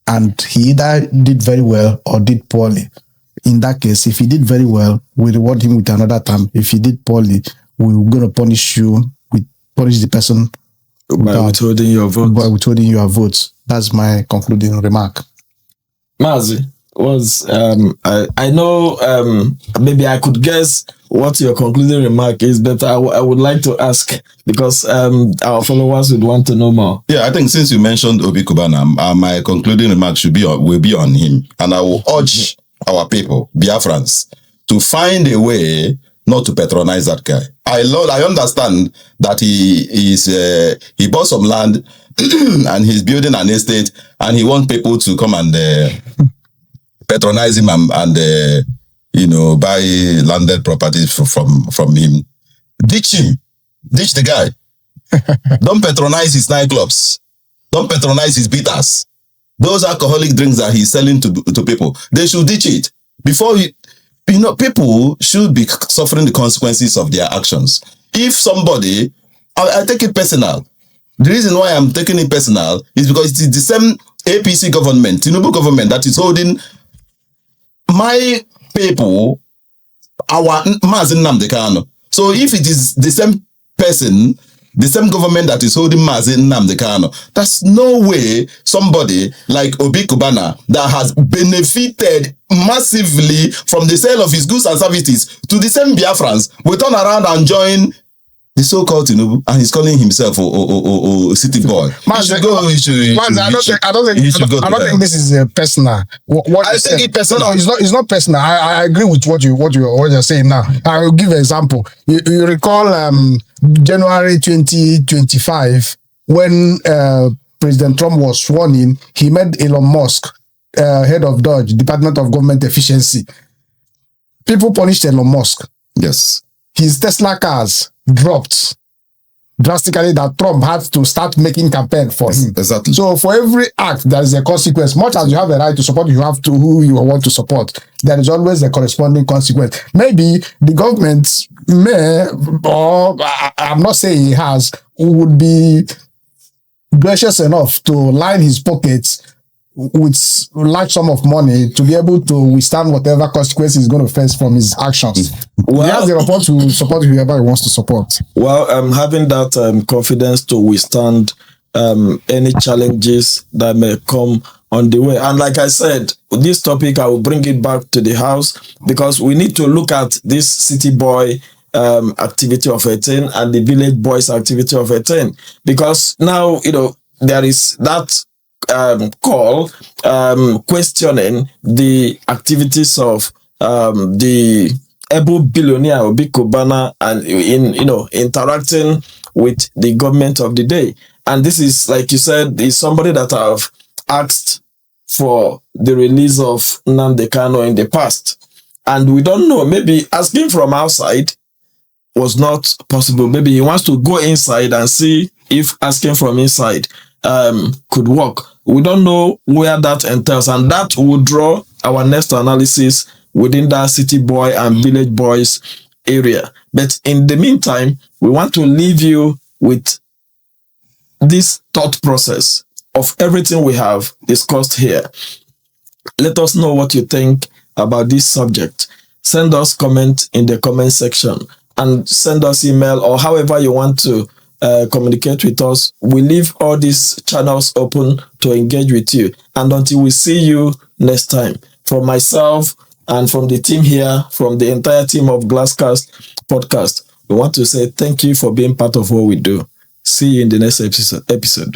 and he either did very well or did poorly. In that case, if he did very well, we reward him with another term. If he did poorly, we're going to punish the person by withholding your votes. By withholding your votes. That's my concluding remark. Mazi, I know maybe I could guess what your concluding remark is, but I would like to ask, because our followers would want to know more. Yeah, I think since you mentioned Obi Kubana, my concluding remark will be on him, and I will urge our people, Biafrans, to find a way not to patronize that guy. I understand that he bought some land and he's building an estate, and he wants people to come and patronize him and buy landed properties from him. Ditch him. Ditch the guy. Don't patronize his nightclubs. Don't patronize his bitters. Those alcoholic drinks that he's selling to people, they should ditch it. Before people should be suffering the consequences of their actions. If somebody, I take it personal. The reason why I'm taking it personal is because it is the same APC government, Tinubu government, that is holding my people, our Mazi Nnamdi Kanu. So if it is the same person, the same government that is holding Mazi Nnamdi Kanu, that's no way somebody like Obi Kubana that has benefited massively from the sale of his goods and services to the same Biafrans will turn around and join the so-called Tinubu, and he's calling himself a city boy. I don't think this is personal. What I think it's personal. No, it's not personal. I agree with what you're saying now. I will give an example. You recall January 2025 when President Trump was sworn in, he made Elon Musk head of DOGE, Department of Government Efficiency. People punished Elon Musk. Yes. His Tesla cars dropped drastically, that Trump had to start making campaign for him. Exactly. So for every act, there is a consequence. Much as you have a right to support, you have to who you want to support. There is always a corresponding consequence. Maybe the government may, or I'm not saying he has, would be gracious enough to line his pockets with large sum of money to be able to withstand whatever consequences he's going to face from his actions. He has the report to support whoever he wants to support. Well, having that confidence to withstand any challenges that may come on the way. And like I said, this topic, I will bring it back to the house because we need to look at this city boy activity of 18 and the village boys activity of 18, because now, there is that call questioning the activities of the able billionaire Obi Kubana and interacting with the government of the day. And this is, like you said, is somebody that have asked for the release of Nnamdi Kanu in the past. And we don't know, maybe asking from outside was not possible. Maybe he wants to go inside and see if asking from inside could work. We don't know where that entails, and that will draw our next analysis within that city boy and village boys area. But in the meantime, we want to leave you with this thought process of everything we have discussed here. Let us know what you think about this subject. Send us comment in the comment section and send us email or however you want to communicate with us. We leave all these channels open to engage with you. And until we see you next time, from myself and from the team here, from the entire team of Glasscast podcast, we want to say thank you for being part of what we do. See you in the next episode.